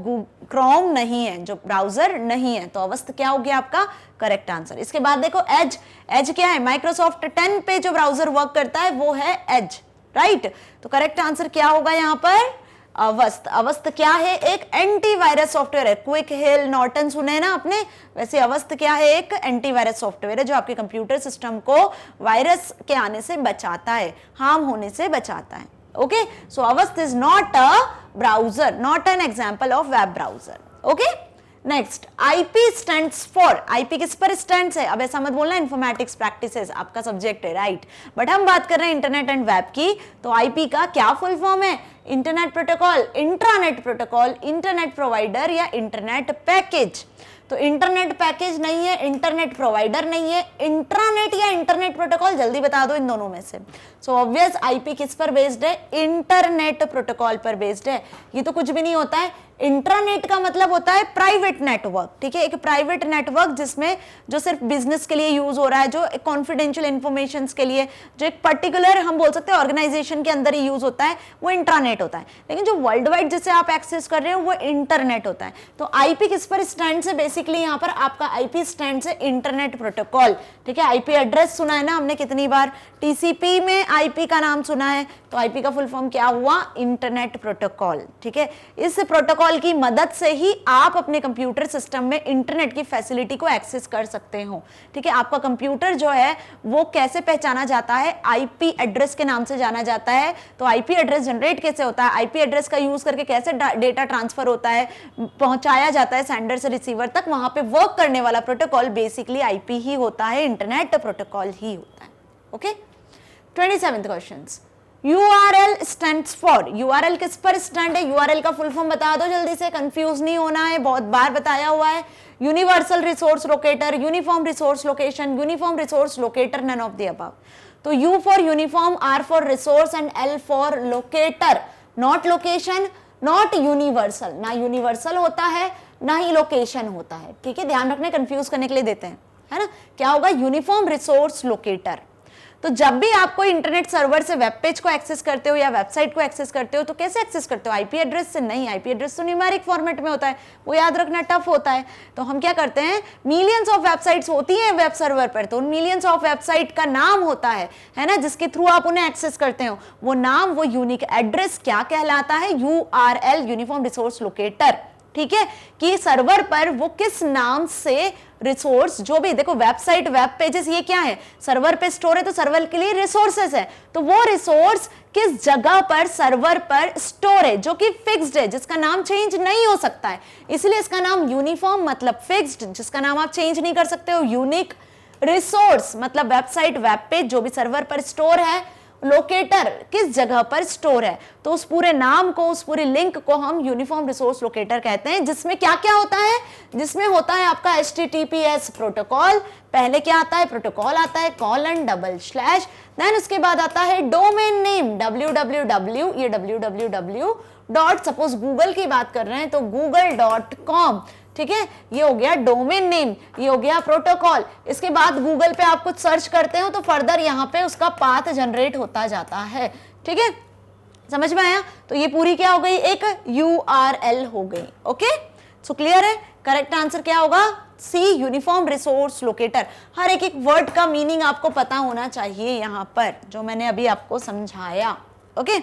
क्रोम नहीं है, जो ब्राउजर नहीं है, तो अवस्थ क्या हो गया आपका करेक्ट आंसर। इसके बाद देखो एज, एज क्या है, माइक्रोसॉफ्ट 10 पे जो ब्राउजर वर्क करता है वो है एज, राइट। तो करेक्ट आंसर क्या होगा यहाँ पर अवस्थ। अवस्थ क्या है, एक एंटीवायरस सॉफ्टवेयर है। क्विक हिल नॉर्टन सुने ना आपने, वैसे अवस्थ क्या है, एक एंटीवायरस सॉफ्टवेयर है जो आपके कंप्यूटर सिस्टम को वायरस के आने से बचाता है, हार्म होने से बचाता है। Okay so Avast is not a browser, not an example of web browser. Okay next, IP stands for, IP किस पर स्टैंड्स है, अब ऐसा मत बोलना इन्फॉर्मेटिक्स प्रैक्टिसेस आपका सब्जेक्ट है, राइट, बट हम बात कर रहे हैं इंटरनेट एंड वेब की, तो आईपी का क्या फुल फॉर्म है, internet protocol, intranet protocol, internet provider या इंटरनेट पैकेज। तो इंटरनेट पैकेज नहीं है, इंटरनेट प्रोवाइडर नहीं है, इंट्रानेट या इंटरनेट प्रोटोकॉल, जल्दी बता दो इन दोनों में से। सो ऑब्वियस आईपी किस पर बेस्ड है, इंटरनेट प्रोटोकॉल पर बेस्ड है। ये तो कुछ भी नहीं होता है, इंट्रानेट का मतलब होता है प्राइवेट नेटवर्क, ठीक है, एक प्राइवेट नेटवर्क जिसमें जो सिर्फ बिजनेस के लिए यूज हो रहा है, जो कॉन्फिडेंशियल इंफॉर्मेशन के लिए, जो एक पर्टिकुलर हम बोल सकते हैं ऑर्गेनाइजेशन के अंदर ही यूज होता है, वो इंट्रानेट होता है। लेकिन जो वर्ल्ड वाइड जिसे आप एक्सेस कर रहे हो वो इंटरनेट होता है। तो आईपी किस पर स्टैंड से, बेसिकली यहाँ पर आपका आईपी स्टैंड से इंटरनेट प्रोटोकॉल, ठीक है। आईपी एड्रेस सुना है ना हमने कितनी बार, टीसीपी में आईपी का नाम सुना है, तो आईपी का फुल फॉर्म क्या हुआ, इंटरनेट प्रोटोकॉल, ठीक है। इस प्रोटोकॉल की मदद से ही आप अपने कंप्यूटर सिस्टम में इंटरनेट की फैसिलिटी को एक्सेस कर सकते हो, ठीक है। आपका कंप्यूटर जो है वो कैसे पहचाना जाता है, आईपी एड्रेस के नाम से जाना जाता है। तो आईपी एड्रेस जनरेट कैसे होता है, आईपी एड्रेस का यूज करके कैसे डेटा ट्रांसफर होता है, पहुंचाया जाता है सेंडर से रिसीवर तक, वहां पे वर्क करने वाला प्रोटोकॉल बेसिकली आईपी ही होता है, इंटरनेट प्रोटोकॉल ही होता है। Okay 27th question, URL stands for, URL किस पर स्टैंड है, URL का फुल फॉर्म बता दो जल्दी से, कंफ्यूज नहीं होना है, बहुत बार बताया हुआ है। Universal resource locator, uniform resource location, uniform resource locator, none of the above. तो U for uniform, R for resource and L for locator, not location, not universal, ना यूनिवर्सल होता है ना ही लोकेशन होता है, ठीक है, ध्यान रखने, कंफ्यूज करने के लिए देते हैं, है ना। क्या होगा, यूनिफॉर्म रिसोर्स लोकेटर। तो जब भी आप कोई इंटरनेट सर्वर से वेब पेज को एक्सेस करते हो या वेबसाइट को एक्सेस करते हो तो कैसे एक्सेस करते हो, आईपी एड्रेस से नहीं, आईपी एड्रेस तो न्यूमेरिक फॉर्मेट में होता है, वो याद रखना टफ होता है। तो हम क्या करते हैं, मिलियंस ऑफ वेबसाइट्स होती हैं वेब सर्वर पर, तो उन मिलियंस ऑफ वेबसाइट का नाम होता है ना, जिसके थ्रू आप उन्हें एक्सेस करते हो, वो नाम, वो यूनिक एड्रेस क्या कहलाता है, URL, यूनिफॉर्म रिसोर्स लोकेटर, ठीक है, कि सर्वर पर वो किस नाम से रिसोर्स, जो भी देखो वेबसाइट, वेब पेजेस, ये क्या है, सर्वर पे स्टोर है, तो सर्वर के लिए रिसोर्सेस है, तो वो रिसोर्स किस जगह पर सर्वर पर स्टोर है, जो कि फिक्स्ड है, जिसका नाम चेंज नहीं हो सकता है, इसलिए इसका नाम यूनिफॉर्म मतलब फिक्स्ड, जिसका नाम आप चेंज नहीं कर सकते हो, यूनिक रिसोर्स मतलब वेबसाइट, वेब पेज जो भी सर्वर पर स्टोर है, लोकेटर किस जगह पर स्टोर है, तो उस पूरे नाम को, उस पूरे लिंक को हम यूनिफॉर्म रिसोर्स लोकेटर कहते हैं, जिसमें क्या क्या होता है, जिसमें होता है आपका HTTPS प्रोटोकॉल, पहले क्या आता है, प्रोटोकॉल आता है, :/, देन उसके बाद आता है डोमेन नेम www, ये www डॉट, सपोज गूगल की बात कर रहे हैं तो google.com, ठीक है, ये हो गया डोमेन नेम, ये हो गया प्रोटोकॉल। इसके बाद गूगल पे आप कुछ सर्च करते हो तो फर्दर यहाँ पे उसका पाथ जनरेट होता जाता है, ठीक है, समझ में आया। तो ये पूरी क्या हो गई, एक URL हो गई। ओके सो क्लियर है, करेक्ट आंसर क्या होगा, C, यूनिफॉर्म रिसोर्स लोकेटर। हर एक एक वर्ड का मीनिंग आपको पता होना चाहिए यहाँ पर, जो मैंने अभी आपको समझाया। Okay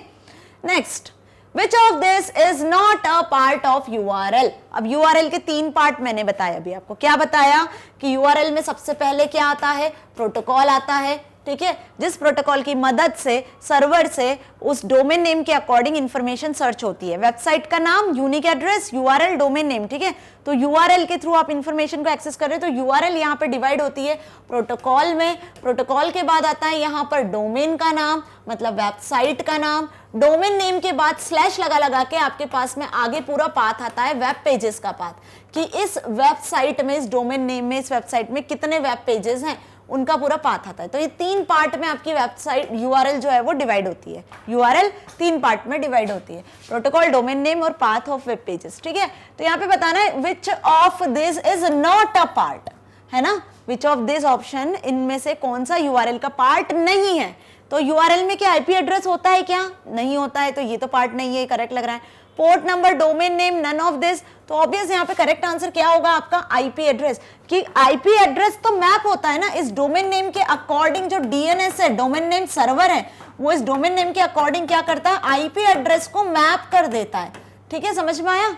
next, Which of this is not a part of URL? अब URL के 3 पार्ट मैंने बताया अभी आपको, क्या बताया कि URL में सबसे पहले क्या आता है, प्रोटोकॉल आता है, ठीक है, जिस प्रोटोकॉल की मदद से सर्वर से उस डोमेन नेम के अकॉर्डिंग इंफॉर्मेशन सर्च होती है, वेबसाइट का नाम, unique address, URL, domain name, ठीक है। तो URL के थ्रू आप इंफॉर्मेशन को एक्सेस कर रहे हो, तो URL यहाँ पे डिवाइड होती है प्रोटोकॉल में, प्रोटोकॉल के बाद आता है यहाँ पर डोमेन का नाम मतलब वेबसाइट का नाम, डोमेन नेम के बाद स्लैश लगा लगा के आपके पास में आगे पूरा पाथ आता है, वेब पेजेस का पाथ, कि इस वेबसाइट में, इस डोमेन नेम में, इस वेबसाइट में कितने वेब पेजेस हैं, उनका पूरा पाथ आता है। तो ये 3 पार्ट में आपकी वेबसाइट URL जो है वो डिवाइड होती है, URL 3 पार्ट में डिवाइड होती है, प्रोटोकॉल, डोमेन नेम और पाथ ऑफ वेब पेजेस, ठीक है। तो यहाँ पे बताना है which of this is not a part, है ना, विच ऑफ दिस ऑप्शन, इनमें से कौन सा URL का पार्ट नहीं है। तो यूआरएल में क्या आईपी एड्रेस होता है क्या? नहीं होता है, तो ये तो पार्ट नहीं है, करेक्ट लग रहा है। Port number, domain name, none of this, तो ऑब्वियस यहाँ पे करेक्ट आंसर क्या होगा आपका? IP address. कि आईपी एड्रेस तो मैप होता है ना इस डोमेन नेम के अकॉर्डिंग, जो डीएनएस है, डोमेन नेम सर्वर है, वो इस डोमेन नेम के अकॉर्डिंग क्या करता है? आईपी एड्रेस को मैप कर देता है। ठीक है, समझ में आया?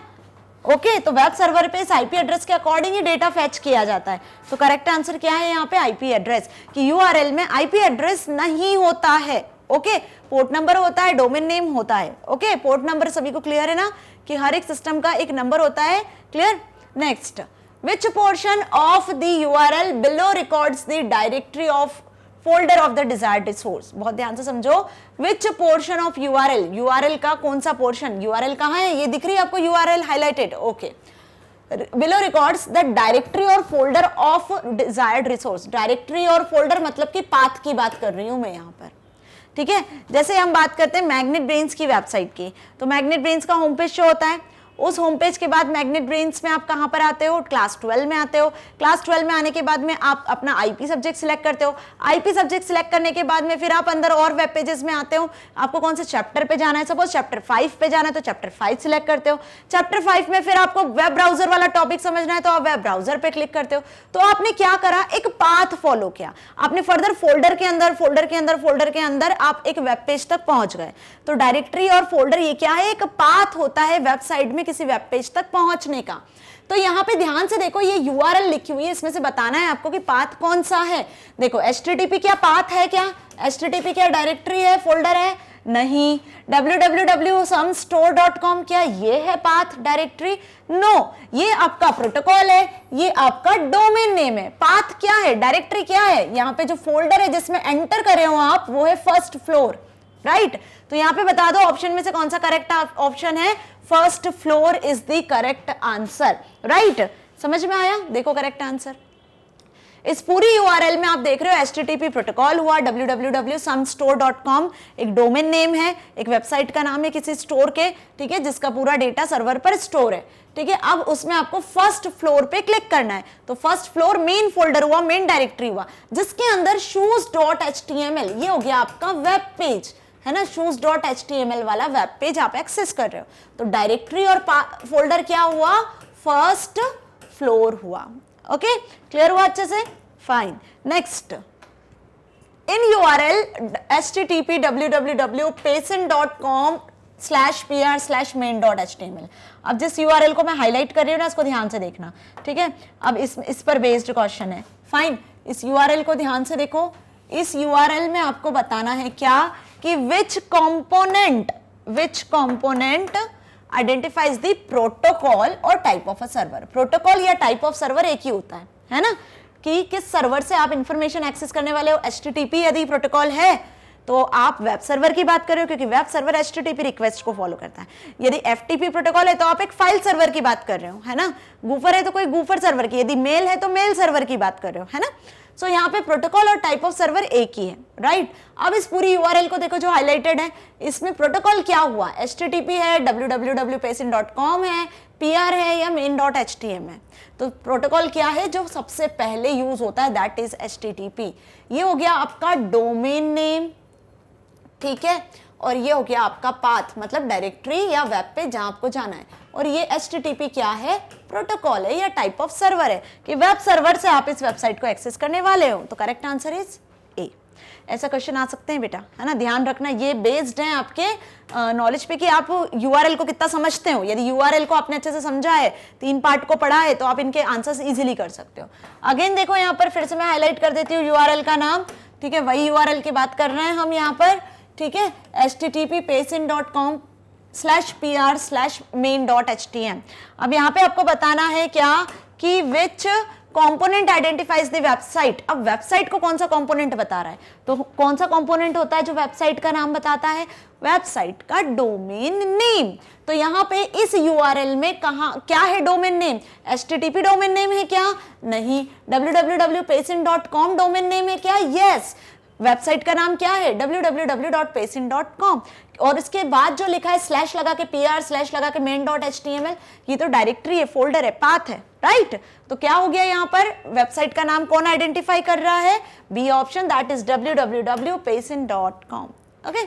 ओके, तो वेब सर्वर पे इस आईपी एड्रेस के अकॉर्डिंग ही डेटा फेच किया जाता है। तो करेक्ट आंसर क्या है यहाँ पे? IP address. कि यूआरएल में आईपी एड्रेस नहीं होता है। ओके, पोर्ट नंबर होता है, डोमेन नेम होता है। ओके, पोर्ट नंबर सभी को क्लियर है ना कि हर एक सिस्टम का एक नंबर होता है। Clear? Next, which portion of the URL below records the directory of folder of the desired resource. बहुत ध्यान से समझो, विच पोर्शन ऑफ यूआरएल, यूआरएल का कौन सा पोर्शन, यूआरएल कहाँ है? ये दिख रही है आपको URL highlighted. Okay, below records the directory और folder of desired resource. Directory और फोल्डर मतलब कि पाथ की बात कर रही हूं मैं यहाँ पर। ठीक है, जैसे हम बात करते हैं मैग्नेट ब्रेन्स की वेबसाइट की, तो मैग्नेट ब्रेन्स का होम पेज शो होता है। उस होम पेज के बाद मैग्नेट ब्रेन्स में आप कहाँ पर आते हो? क्लास 12 में आते हो। क्लास 12 में आने के बाद में आप अपना आईपी सब्जेक्ट सिलेक्ट करते हो। आईपी सब्जेक्ट सिलेक्ट करने के बाद में फिर आप अंदर और वेब पेजेस में आते हो। आपको कौन से चैप्टर पे जाना है? सपोज चैप्टर 5 पे जाना है तो चैप्टर 5 सिलेक्ट करते हो। चैप्टर 5 में फिर आपको वेब ब्राउजर वाला टॉपिक समझना है तो आप वेब ब्राउजर पे क्लिक करते हो। तो आपने क्या करा? एक पाथ फॉलो किया। आपने फर्दर फोल्डर के अंदर आप एक वेब पेज तक पहुंच गए। तो डायरेक्टरी और फोल्डर ये क्या है? एक पाथ होता है वेबसाइट में किसी वेब पेज तक पहुंचने का। तो यहां पे ध्यान से देखो, ये यूआरएल लिखी हुई है, इसमें से बताना है आपको कि पाथ कौन सा है। देखो, एचटीटीपी क्या पाथ है क्या? एचटीटीपी क्या डायरेक्टरी है, फोल्डर है? नहीं। www.sumstore.com क्या ये है पाथ, डायरेक्टरी? नो, ये आपका प्रोटोकॉल है, ये आपका डोमेन नेम है। पाथ क्या है? डायरेक्टरी क्या है? यहाँ पे जो फोल्डर है जिसमें एंटर करे हो आप, वो है फर्स्ट फ्लोर, राइट? तो यहाँ पे बता दो ऑप्शन में से कौन सा करेक्ट ऑप्शन है? First floor is the correct answer, right? समझ में आया? देखो करेक्ट आंसर। इस पूरी यूआरएल में आप देख रहे हो एचटीटीपी प्रोटोकॉल हुआ, www.sumstore.com एक डोमेन नेम है, एक वेबसाइट का नाम है किसी स्टोर के, ठीक है, जिसका पूरा डेटा सर्वर पर स्टोर है। ठीक है, अब उसमें आपको फर्स्ट फ्लोर पे क्लिक करना है। तो फर्स्ट फ्लोर मेन फोल्डर हुआ, मेन डायरेक्टरी हुआ, जिसके अंदर shoes.html ये हो गया आपका वेब पेज, है ना? shoes.html वाला वेब पेज आप एक्सेस कर रहे हो। तो डायरेक्टरी और फोल्डर क्या हुआ? फर्स्ट फ्लोर हुआ। ओके, क्लियर हुआ अच्छे से? फाइन। नेक्स्ट, इन यूआरएल http www.payson.com/pr/main.html। अब जिस यूआरएल को मैं हाईलाइट कर रही हूँ ना, इसको ध्यान से देखना, ठीक है? अब इस पर बेस्ड क्वेश्चन है। फाइन, इस यूआरएल को ध्यान से देखो। इस यूआरएल में आपको बताना है क्या कि which component identifies the protocol और type of a server. Protocol या टाइप ऑफ सर्वर एक ही होता है ना? कि किस सर्वर से आप इंफॉर्मेशन एक्सेस करने वाले हो। एचटीटीपी यदि प्रोटोकॉल है तो आप वेब सर्वर की बात कर रहे हो, क्योंकि वेब सर्वर एचटीटीपी रिक्वेस्ट को फॉलो करता है। यदि एफटीपी प्रोटोकॉल है तो आप एक फाइल सर्वर की बात कर रहे हो, है ना? गूफर है तो कोई गूफर सर्वर की, यदि मेल है तो मेल सर्वर की बात कर रहे हो, है ना? सो यहाँ पे प्रोटोकॉल और टाइप ऑफ सर्वर एक ही है, राइट? अब इस पूरी यूआरएल को देखो जो हाईलाइटेड है, इसमें प्रोटोकॉल क्या हुआ? एचटीटीपी है, www.payson.com है, PR है या main.htm है। तो प्रोटोकॉल क्या है जो सबसे पहले यूज होता है? That is HTTP. ये हो गया आपका डोमेन नेम, ठीक है, और ये हो गया आपका पाथ, मतलब डायरेक्टरी या वेब पे जहां आपको जाना है। और ये HTTP क्या है? प्रोटोकॉल है या टाइप ऑफ सर्वर है, कि वेब सर्वर से आप इस वेबसाइट को एक्सेस करने वाले हो। तो करेक्ट आंसर इज ए। ऐसा क्वेश्चन आ सकते हैं बेटा, है ना? ध्यान रखना, ये बेस्ड है आपके नॉलेज पे कि आप यूआरएल को कितना समझते हो। यदि यूआरएल को आपने अच्छे से समझा है, 3 पार्ट को पढ़ा है, तो आप इनके आंसर्स इजीली कर सकते हो। अगेन देखो यहाँ पर फिर से मैं हाईलाइट कर देती हूँ यूआरएल का नाम, ठीक है? वही यूआरएल की बात कर रहे हैं हम यहाँ पर, ठीक है? http:/payson.com/pr/main.htm। अब यहाँ पे आपको बताना है क्या कि which component identifies the website. अब वेबसाइट को कौन सा कंपोनेंट बता रहा है? तो कौन सा कंपोनेंट होता है जो वेबसाइट का नाम बताता है? वेबसाइट का डोमेन नेम। तो यहाँ पे इस यूआरएल में कहाँ क्या है? Domain name. HTTP domain name है क्या? नहीं। www.payson.com डोमेन नेम है क्या? यस। वेबसाइट का नाम क्या है, www.paysin.com, और इसके बाद जो लिखा है स्लैश लगा के pr स्लैश लगा के main.html, ये तो डायरेक्टरी है, फोल्डर है, पाथ है, राइट। तो क्या हो गया यहाँ पर, वेबसाइट का नाम कौन आइडेंटिफाई कर रहा है, B option, that is www.paysin.com। Okay,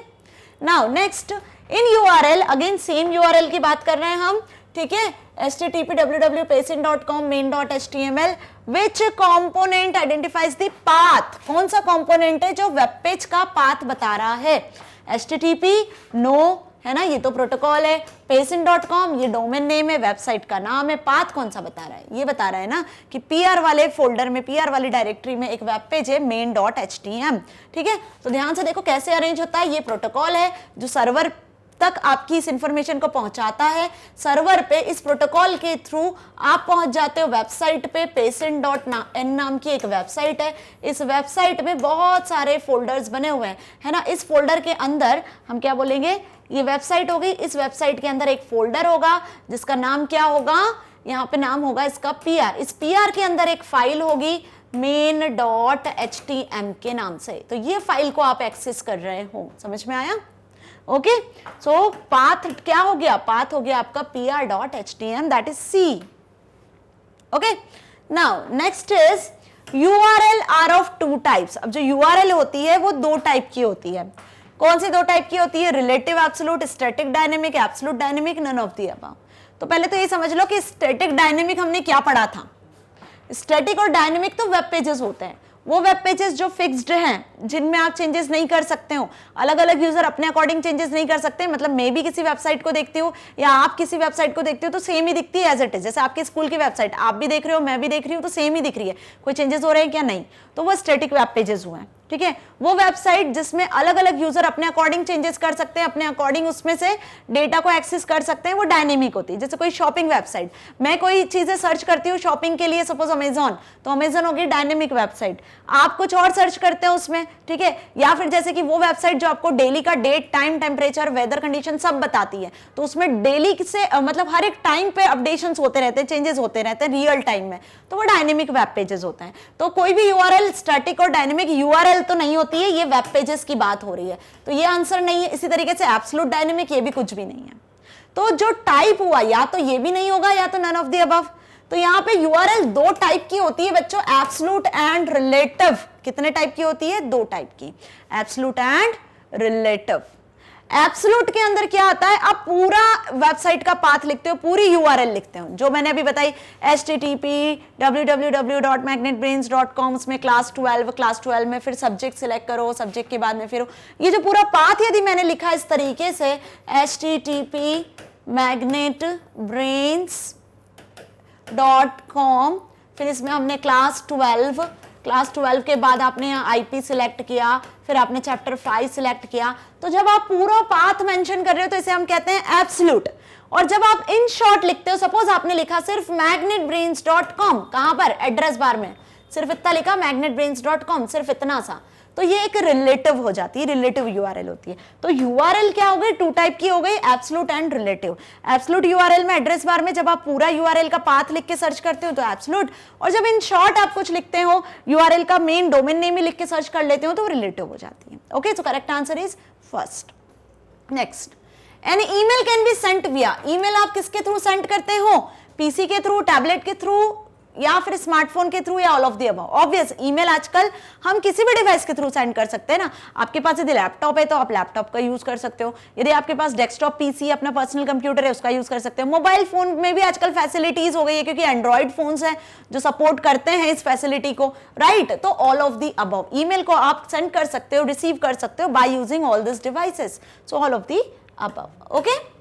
now next, in URL, again same URL की बात कर रहे हैं हम, ठीक है, http www.paysin.com main.html, which component identifies the path, कौन सा कंपोनेंट है जो वेब पेज का पाथ बता रहा है, http नो है ना, ये तो प्रोटोकॉल है, paysin.com ये डोमेन नेम है, वेबसाइट का नाम है, पाथ कौन सा बता रहा है, ये बता रहा है ना कि PR वाले फोल्डर में, PR वाली डायरेक्टरी में एक वेब पेज है main.html, ठीक है। तो ध्यान से देखो कैसे अरेंज होता है, ये प्रोटोकॉल है जो सर्वर तक आपकी इस इंफॉर्मेशन को पहुंचाता है, सर्वर पे इस प्रोटोकॉल के थ्रू आप पहुंच जाते हो वेबसाइट पे, paysin.in नाम की एक वेबसाइट है, इस वेबसाइट में बहुत सारे फोल्डर्स बने हुए हैं, है ना, इस फोल्डर के अंदर हम क्या बोलेंगे, ये वेबसाइट होगी, इस वेबसाइट के अंदर एक फोल्डर होगा जिसका नाम क्या होगा, यहाँ पे नाम होगा इसका PR, इस PR के अंदर एक फाइल होगी main.html के नाम से, तो ये फाइल को आप एक्सेस कर रहे हो, समझ में आया। ओके, सो पाथ क्या हो गया, पाथ हो गया आपका pr.html, that is C। Okay, now next is URL are of two types. अब जो URL होती है वो दो टाइप की होती है, कौन सी दो टाइप की होती है, relative absolute, static dynamic, absolute dynamic, none of the above. तो पहले तो ये समझ लो कि स्टैटिक डायनेमिक हमने क्या पढ़ा था, स्टैटिक और डायनेमिक तो वेब पेजेस होते हैं, वो वेब पेजेस जो फिक्स्ड हैं, जिनमें आप चेंजेस नहीं कर सकते हो, अलग अलग यूजर अपने अकॉर्डिंग चेंजेस नहीं कर सकते, मतलब मैं भी किसी वेबसाइट को देखती हूँ या आप किसी वेबसाइट को देखते हो तो सेम ही दिखती है एज इट इज, जैसे आपके स्कूल की वेबसाइट आप भी देख रहे हो मैं भी देख रही हूँ तो सेम ही दिख रही है, कोई चेंजेस हो रहे हैं क्या, नहीं, तो वो स्टैटिक वेब पेजेस हुए हैं, ठीक है। वो वेबसाइट जिसमें अलग अलग यूजर अपने अकॉर्डिंग चेंजेस कर सकते हैं, अपने अकॉर्डिंग उसमें से डेटा को एक्सेस कर सकते हैं, वो डायनेमिक होती है। जैसे कोई शॉपिंग वेबसाइट, मैं कोई चीजें सर्च करती हूँ शॉपिंग के लिए, सपोज अमेजॉन, तो अमेजॉन होगी डायनेमिक वेबसाइट, आप कुछ और सर्च करते हो उसमें, ठीक है, या फिर जैसे कि वो वेबसाइट जो आपको डेली का date, time, temperature, weather condition सब बताती है, तो उसमें डेली से मतलब हर एक टाइम पे अपडेशंस होते रहते हैं, चेंजेस होते रहते हैं रियल टाइम में, तो वो डायनेमिक वेब पेजेस होते हैं। तो कोई भी URL स्टैटिक और डायनेमिक URL तो नहीं होती है, ये वेब पेजेस की बात हो रही है, तो ये आंसर नहीं है। इसी तरीके से एब्सोल्यूट डायनेमिक, ये भी कुछ भी नहीं है। तो जो टाइप हुआ, या तो ये भी नहीं होगा या तो नन ऑफ द अबव। तो यहाँ पे URL दो टाइप की होती है बच्चों, एब्सोल्यूट एंड रिलेटिव। कितने टाइप की होती है, दो टाइप की, एब्सोल्यूट एंड रिलेटिव। एब्सोल्यूट के अंदर क्या आता है, आप पूरा वेबसाइट का पाथ लिखते हो, पूरी URL लिखते हो, जो मैंने अभी बताई http www.magnetbrains.com, उसमें क्लास 12 में फिर सब्जेक्ट सिलेक्ट करो, सब्जेक्ट के बाद में फिर ये जो पूरा पाथ यदि मैंने लिखा इस तरीके से http magnetbrains.com, फिर इसमें हमने क्लास 12 के बाद आपने IP सिलेक्ट किया, फिर आपने चैप्टर 5 सिलेक्ट किया, तो जब आप पूरा पाथ मेंशन कर रहे हो तो इसे हम कहते हैं एब्सोल्यूट। और जब आप इन शॉर्ट लिखते हो, सपोज आपने लिखा सिर्फ magnetbrains.com, कहां पर, एड्रेस बार में सिर्फ इतना लिखा magnetbrains.com, सिर्फ इतना सा, तो ये एक रिलेटिव हो जाती है, रिलेटिव URL होती है। तो URL क्या हो गई, टू टाइप की हो गई, absolute and relative. Absolute URL में एड्रेस बार में जब आप पूरा URL का पाथ लिख के सर्च करते हो तो एब्सोल्यूट, और जब इन शॉर्ट आप कुछ लिखते हो, URL का मेन डोमेन नेम ही लिख के सर्च कर लेते हो तो रिलेटिव हो जाती है। Okay, so correct answer is first. Next, an email can be sent via, email आप किसके थ्रू सेंड करते हो, PC के थ्रू, टैबलेट के थ्रू, या फिर स्मार्टफोन के थ्रू, या all of the above. Obvious, email आजकल हम किसी भी डिवाइस के थ्रू सेंड कर सकते हैं ना। आपके पास यदि लैपटॉप है तो आप लैपटॉप का यूज कर सकते हो, यदि आपके पास डेस्कटॉप PC अपना पर्सनल कंप्यूटर है उसका यूज कर सकते हो। मोबाइल फोन में भी आजकल फैसिलिटीज हो गई है, क्योंकि एंड्रॉइड फोन्स हैं जो सपोर्ट करते हैं इस फैसिलिटी को, राइट। तो all of the above, email को आप सेंड कर सकते हो, रिसीव कर सकते हो by using all this devices, so all of the above. Okay,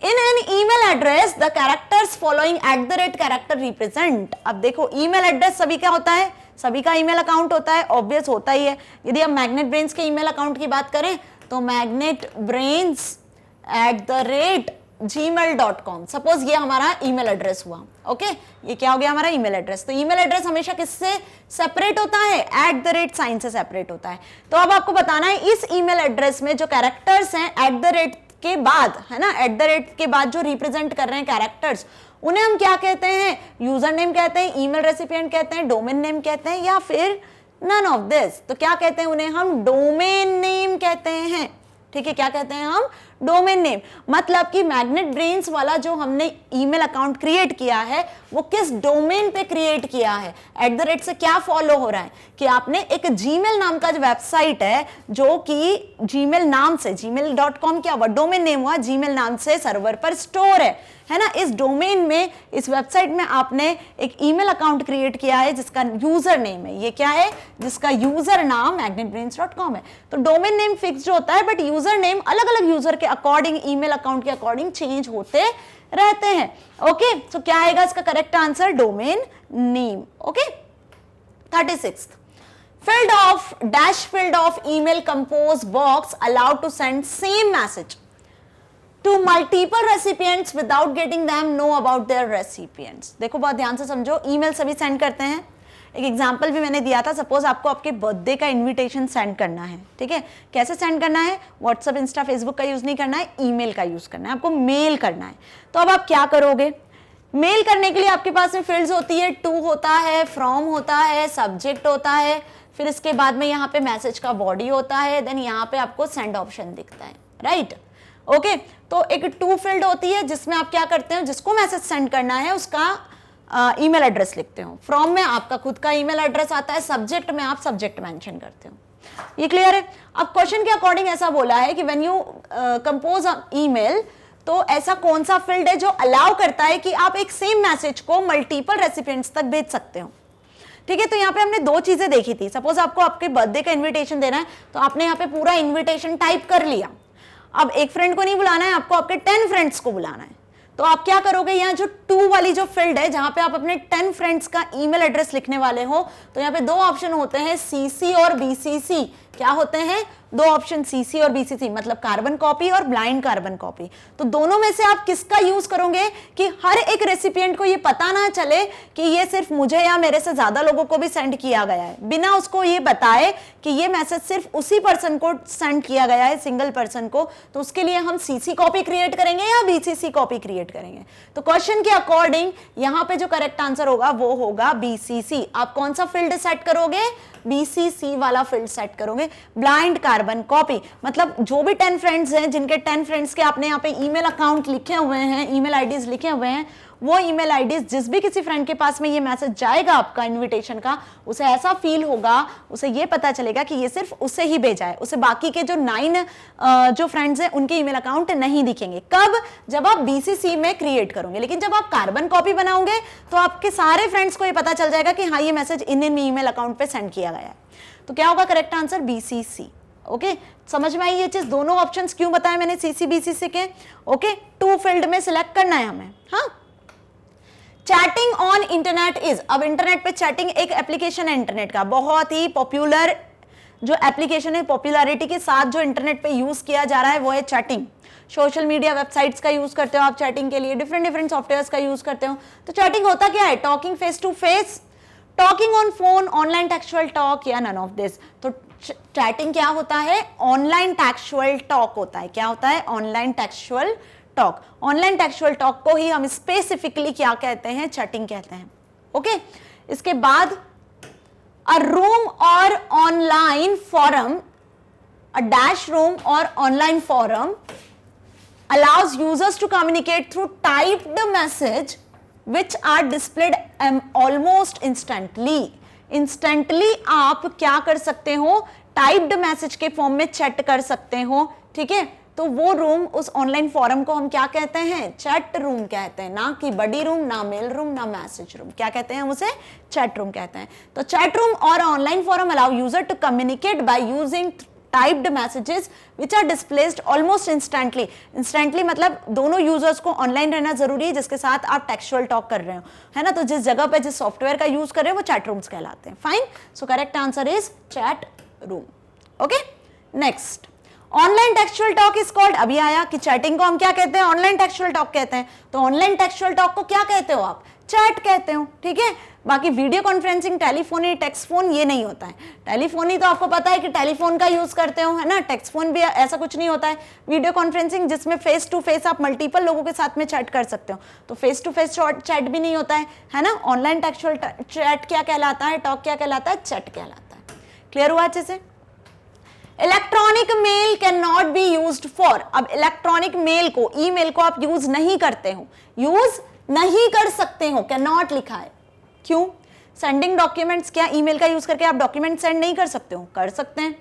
In an email address, the characters following @ character represent। अब देखो, ईमेल एड्रेस सभी का होता है, सभी का ईमेल अकाउंट होता है, ऑब्वियस होता ही है। यदि हम मैग्नेट ब्रेन्स के ईमेल अकाउंट की बात करें तो magnetbrains@gmail.com, सपोज ये हमारा ईमेल एड्रेस हुआ। ओके, ये क्या हो गया हमारा ईमेल एड्रेस। तो ईमेल एड्रेस हमेशा किससे सेपरेट होता है, @ साइन से सेपरेट होता है। तो अब आपको बताना है इस ईमेल एड्रेस में जो कैरेक्टर्स हैं @ के बाद, है ना, @ के बाद जो रिप्रेजेंट कर रहे हैं कैरेक्टर्स, उन्हें हम क्या कहते हैं, यूजर नेम कहते हैं, ईमेल रेसिपिएंट कहते हैं, डोमेन नेम कहते हैं, या फिर नन ऑफ दिस। तो क्या कहते हैं उन्हें? हम डोमेन नेम कहते हैं। ठीक है, क्या कहते हैं हम? Domain name. मतलब कि मैग्नेट ब्रेन्स वाला जो हमने ईमेल अकाउंट क्रिएट किया है वो किस डोमेन पे क्रिएट किया है। @ से क्या फॉलो हो रहा है कि आपने एक जीमेल नाम का जो वेबसाइट है जो कि जीमेल नाम से, gmail.com क्या हुआ? डोमेन नेम हुआ, जीमेल नाम से सर्वर पर स्टोर है ना। इस डोमेन में, इस वेबसाइट में आपने एक ईमेल अकाउंट क्रिएट किया है जिसका यूजर नेम है, ये क्या है? जिसका यूजर नाम magnetbrains.com है। तो डोमेन नेम फिक्स्ड होता है, बट यूजर नेम अलग अलग यूजर के अकॉर्डिंग, ईमेल अकाउंट के अकॉर्डिंग चेंज होते रहते हैं। ओके, तो क्या आएगा इसका correct answer? Domain name. Okay, 36 field of email compose box allowed to send same message to multiple recipients without getting them know about their recipients। देखो बहुत ध्यान से समझो, ईमेल सभी सेंड करते हैं। एक एग्जाम्पल भी मैंने दिया था, सपोज आपको आपके बर्थडे का इनविटेशन सेंड करना है, ठीक है, कैसे सेंड करना है? व्हाट्सएप, इंस्टा, फेसबुक का यूज नहीं करना है, ईमेल का यूज करना है, आपको मेल करना है। तो अब आप क्या करोगे? मेल करने के लिए आपके पास में फील्ड्स होती है, टू होता है, फ्रॉम होता है, सब्जेक्ट होता है, फिर इसके बाद में यहाँ पे मैसेज का बॉडी होता है, देन यहाँ पे आपको सेंड ऑप्शन दिखता है, राइट। ओके, तो एक टू फील्ड होती है जिसमें आप क्या करते हो, जिसको मैसेज सेंड करना है उसका ईमेल एड्रेस लिखते हो, फ्रॉम में आपका खुद का ईमेल एड्रेस आता है, सब्जेक्ट में आप सब्जेक्ट मेंशन करते हो। ये क्लियर है? अब क्वेश्चन के अकॉर्डिंग ऐसा बोला है कि व्हेन यू कंपोज ईमेल, तो ऐसा कौन सा फील्ड है जो अलाउ करता है कि आप एक सेम मैसेज को मल्टीपल रेसिपिएंट्स तक भेज सकते हो। ठीक है, तो यहाँ पे हमने दो चीजें देखी थी। सपोज आपको आपके बर्थडे का इन्विटेशन देना है, तो आपने यहाँ पे पूरा इन्विटेशन टाइप कर लिया। अब एक फ्रेंड को नहीं बुलाना है, आपको आपके 10 फ्रेंड्स को बुलाना है। तो आप क्या करोगे, यहाँ जो 2 वाली जो फील्ड है जहां पे आप अपने 10 फ्रेंड्स का ईमेल एड्रेस लिखने वाले हो, तो यहाँ पे दो ऑप्शन होते हैं, सीसी और बीसीसी। क्या होते हैं? दो ऑप्शन, सीसी और बीसीसी, मतलब कार्बन कॉपी और ब्लाइंड कार्बन कॉपी। तो दोनों में से आप किसका यूज करोगे कि हर एक रेसिपिएंट को ये पता ना चले कि ये सिर्फ मुझे या मेरे से ज्यादा लोगों को भी सेंड किया गया है, बिना उसको ये बताए कि ये मैसेज सिर्फ उसी पर्सन को सेंड किया गया है, सिंगल पर्सन को। तो उसके लिए हम सीसी कॉपी क्रिएट करेंगे या बीसीसी कॉपी क्रिएट करेंगे? तो क्वेश्चन के अकॉर्डिंग यहाँ पे जो करेक्ट आंसर होगा वो होगा बीसीसी। आप कौन सा फील्ड सेट करोगे? बीसीसी वाला फील्ड सेट करोगे, ब्लाइंड कार्बन कॉपी। मतलब जो भी 10 फ्रेंड्स हैं, जिनके 10 फ्रेंड्स के आपने यहाँ पे ईमेल अकाउंट लिखे हुए हैं, ईमेल आईडीज लिखे हुए हैं, वो ईमेल आईडीज जिस भी किसी फ्रेंड के पास में ये मैसेज जाएगा आपका इनविटेशन का, उसे ऐसा फील होगा, उसे ये पता चलेगा कि ये सिर्फ उसे ही भेजा है, उसे बाकी के जो 9 जो फ्रेंड्स हैं उनके ईमेल अकाउंट नहीं दिखेंगे। कब? जब आप बीसीसी में क्रिएट करोगे। लेकिन जब आप कार्बन कॉपी बनाओगे तो आपके सारे फ्रेंड्स को ये पता चल जाएगा कि हाँ, ये मैसेज इन ईमेल अकाउंट पे सेंड किया गया है। तो क्या होगा करेक्ट आंसर? बीसीसी। ओके, समझ में आई ये चीज? दोनों ऑप्शंस क्यों बताए मैंने सीसी बीसीसी के? ओके, टू फील्ड में सिलेक्ट करना है हमें। हाँ, चैटिंग ऑन इंटरनेट इज, अब इंटरनेट पे चैटिंग एक एप्लीकेशन है इंटरनेट का, बहुत ही पॉपुलर जो एप्लीकेशन है, पॉपुलैरिटी के साथ जो इंटरनेट पे यूज किया जा रहा है वो है चैटिंग। सोशल मीडिया वेबसाइट्स का यूज करते हो आप चैटिंग के लिए, डिफरेंट सॉफ्टवेयर्स का यूज करते हो। तो चैटिंग होता क्या है? Talking face to face, talking on phone, online textual talk, या नन ऑफ दिस। तो चैटिंग क्या होता है? ऑनलाइन टेक्सुअल टॉक होता है। क्या होता है? Online textual talk. Online textual talk को ही हम स्पेसिफिकली क्या कहते हैं? चैटिंग कहते हैं। ओके, इसके बाद अ रूम और online forum, a dash room और online forum allows users to communicate through typed message which are displayed almost instantly। instantly आप क्या कर सकते हो? टाइप्ड मैसेज के फॉर्म में चैट कर सकते हो। ठीक है, तो वो रूम, उस ऑनलाइन फोरम को हम क्या कहते हैं? चैट रूम कहते हैं। ना कि बडी रूम, ना मेल रूम, ना मैसेज रूम। क्या कहते हैं हम उसे? चैट रूम कहते हैं। तो चैट रूम और online forum allow user to communicate by using typed messages which are displaced almost instantly. Instantly मतलब दोनों यूजर्स को ऑनलाइन रहना जरूरी है जिसके साथ आप टेक्सचुअल टॉक कर रहे हो, है ना। तो जिस जगह पे जिस सॉफ्टवेयर का यूज कर रहे हो वो चैट रूम्स कहलाते हैं। Fine, so correct answer is chat room. Okay, next, online textual talk is called, अभी आया कि चैटिंग को हम क्या कहते हैं? ऑनलाइन टेक्सचुअल टॉक कहते हैं। तो ऑनलाइन टेक्सचुअल टॉक को क्या कहते हो आप? चैट कहते हो। ठीक है, बाकी video conferencing, telephony, text phone ये नहीं होता है। टेलीफोनी तो आपको पता है कि टेलीफोन का यूज करते हो, है ना। टेक्स्ट फोन भी ऐसा कुछ नहीं होता है। वीडियो कॉन्फ्रेंसिंग जिसमें फेस टू फेस आप मल्टीपल लोगों के साथ में चैट कर सकते हो, तो फेस टू फेस चैट भी नहीं होता है ना। ऑनलाइन टेक्सचुअल चैट क्या कहलाता है? टॉक क्या कहलाता है? चैट कहलाता है। क्लियर हुआ अच्छे से? Electronic mail can not be used for, अब इलेक्ट्रॉनिक मेल को, ईमेल को आप यूज नहीं करते हो, यूज नहीं कर सकते हो, कैन नॉट लिखा है। क्यों? सेंडिंग डॉक्यूमेंट्स, क्या ईमेल का यूज करके आप डॉक्यूमेंट सेंड नहीं कर सकते हो? कर सकते हैं।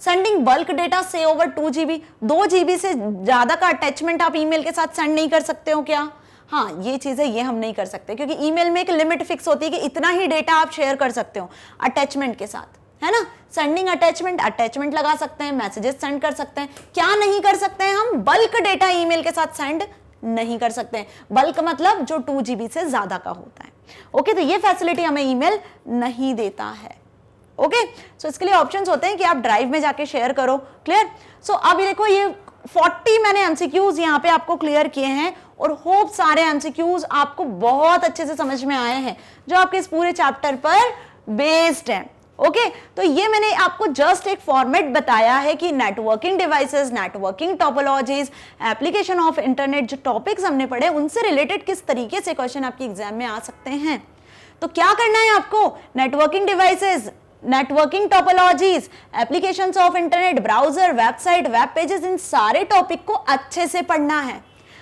सेंडिंग बल्क डेटा से ओवर 2 GB, 2 GB से ज्यादा का अटैचमेंट आप ईमेल के साथ सेंड नहीं कर सकते हो क्या? हाँ, ये चीजें ये हम नहीं कर सकते, क्योंकि ईमेल में एक लिमिट फिक्स होती है कि इतना ही डेटा आप शेयर कर सकते हो अटैचमेंट के साथ, है ना? सेंडिंग अटैचमेंट लगा सकते हैं, मैसेजेस सेंड कर सकते हैं। क्या नहीं कर सकते हैं हम? बल्क डेटा ईमेल के साथ सेंड नहीं कर सकते हैं। बल्क मतलब जो 2 GB से ज्यादा का होता है। ओके, तो ये फैसिलिटी हमें ईमेल नहीं देता है। ओके, सो इसके लिए ऑप्शंस होते हैं कि आप ड्राइव में जाके शेयर करो। क्लियर? सो अब देखो, ये 40 मैंने एमसीक्यूज यहाँ पे आपको क्लियर किए हैं, और होप सारे एमसीक्यूज आपको बहुत अच्छे से समझ में आए हैं, जो आपके इस पूरे चैप्टर पर बेस्ड है। ओके, तो ये मैंने आपको जस्ट एक फॉर्मेट बताया है कि networking devices, networking topologies, application of internet, जो टॉपिक्स हमने पढ़े उनसे रिलेटेड किस तरीके से क्वेश्चन आपके एग्जाम में आ सकते हैं। तो क्या करना है आपको? Networking devices, networking topologies, applications of internet, browser, website, web pages, इन सारे टॉपिक को अच्छे से पढ़ना है।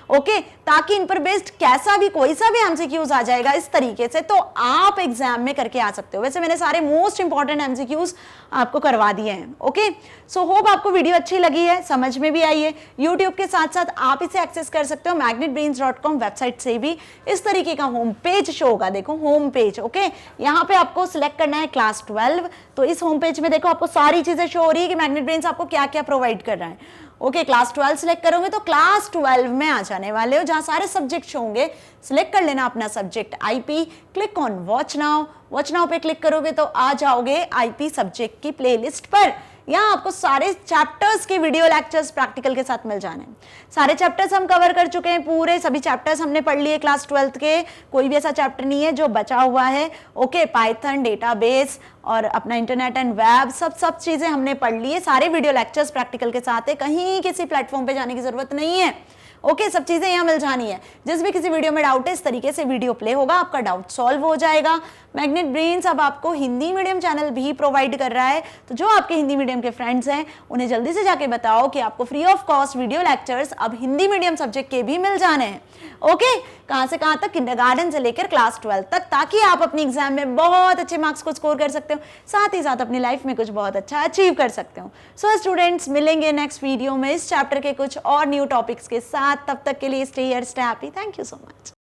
ओके, ताकि इन पर बेस्ड कैसा भी कोई सा भी एमसीक्यूज आ जाएगा इस तरीके से, तो आप एग्जाम में करके आ सकते हो। वैसे मैंने सारे मोस्ट इंपॉर्टेंट एमसीक्यूज आपको करवा दिए हैं। ओके, सो होप आपको वीडियो अच्छी लगी है, समझ में भी आई है। यूट्यूब के साथ साथ आप इसे एक्सेस कर सकते हो magnetbrains.com वेबसाइट से भी। इस तरीके का होम पेज शो होगा, देखो होम पेज। ओके, यहाँ पे आपको सिलेक्ट करना है क्लास 12, तो इस होम पेज में देखो आपको सारी चीजें शो हो रही है कि मैग्नेट ब्रेन्स आपको क्या क्या प्रोवाइड कर रहा है। ओके, क्लास 12 सिलेक्ट करोगे तो क्लास 12 में आ जाने वाले हो, जहां सारे सब्जेक्ट होंगे। सिलेक्ट कर लेना अपना subject IP, click on watch now. Watch now पे क्लिक करोगे तो आ जाओगे आईपी सब्जेक्ट की प्लेलिस्ट पर। यहाँ आपको सारे चैप्टर्स के वीडियो लेक्चर्स प्रैक्टिकल के साथ मिल जाने। सारे चैप्टर्स हम कवर कर चुके हैं, पूरे सभी चैप्टर्स हमने पढ़ लिए क्लास 12 के, कोई भी ऐसा चैप्टर नहीं है जो बचा हुआ है। ओके, पाइथन, डेटाबेस और अपना इंटरनेट एंड वेब, सब चीजें हमने पढ़ ली है। सारे वीडियो लेक्चर्स प्रैक्टिकल के साथ है, कहीं किसी प्लेटफॉर्म पे जाने की जरूरत नहीं है। ओके, सब चीजें यहाँ मिल जानी है। जिस भी किसी वीडियो में डाउट है, इस तरीके से वीडियो प्ले होगा, आपका डाउट सॉल्व हो जाएगा। मैग्नेट ब्रेन्स अब आपको हिंदी मीडियम चैनल भी प्रोवाइड कर रहा है, तो जो आपके हिंदी मीडियम के फ्रेंड्स हैं उन्हें जल्दी से जाके बताओ कि आपको free of cost video lectures अब हिंदी मीडियम सब्जेक्ट के भी मिल जाने हैं। ओके, कहां से कहां तक? किंडरगार्टन से लेकर क्लास 12 तक, ताकि आप अपनी एग्जाम में बहुत अच्छे मार्क्स को स्कोर कर सकते हो, साथ ही साथ अपनी लाइफ में कुछ बहुत अच्छा अचीव कर सकते हो। सो स्टूडेंट्स, मिलेंगे नेक्स्ट वीडियो में इस चैप्टर के कुछ और न्यू टॉपिक्स के साथ। तब तक के लिए stay here, stay happy. Thank you so much.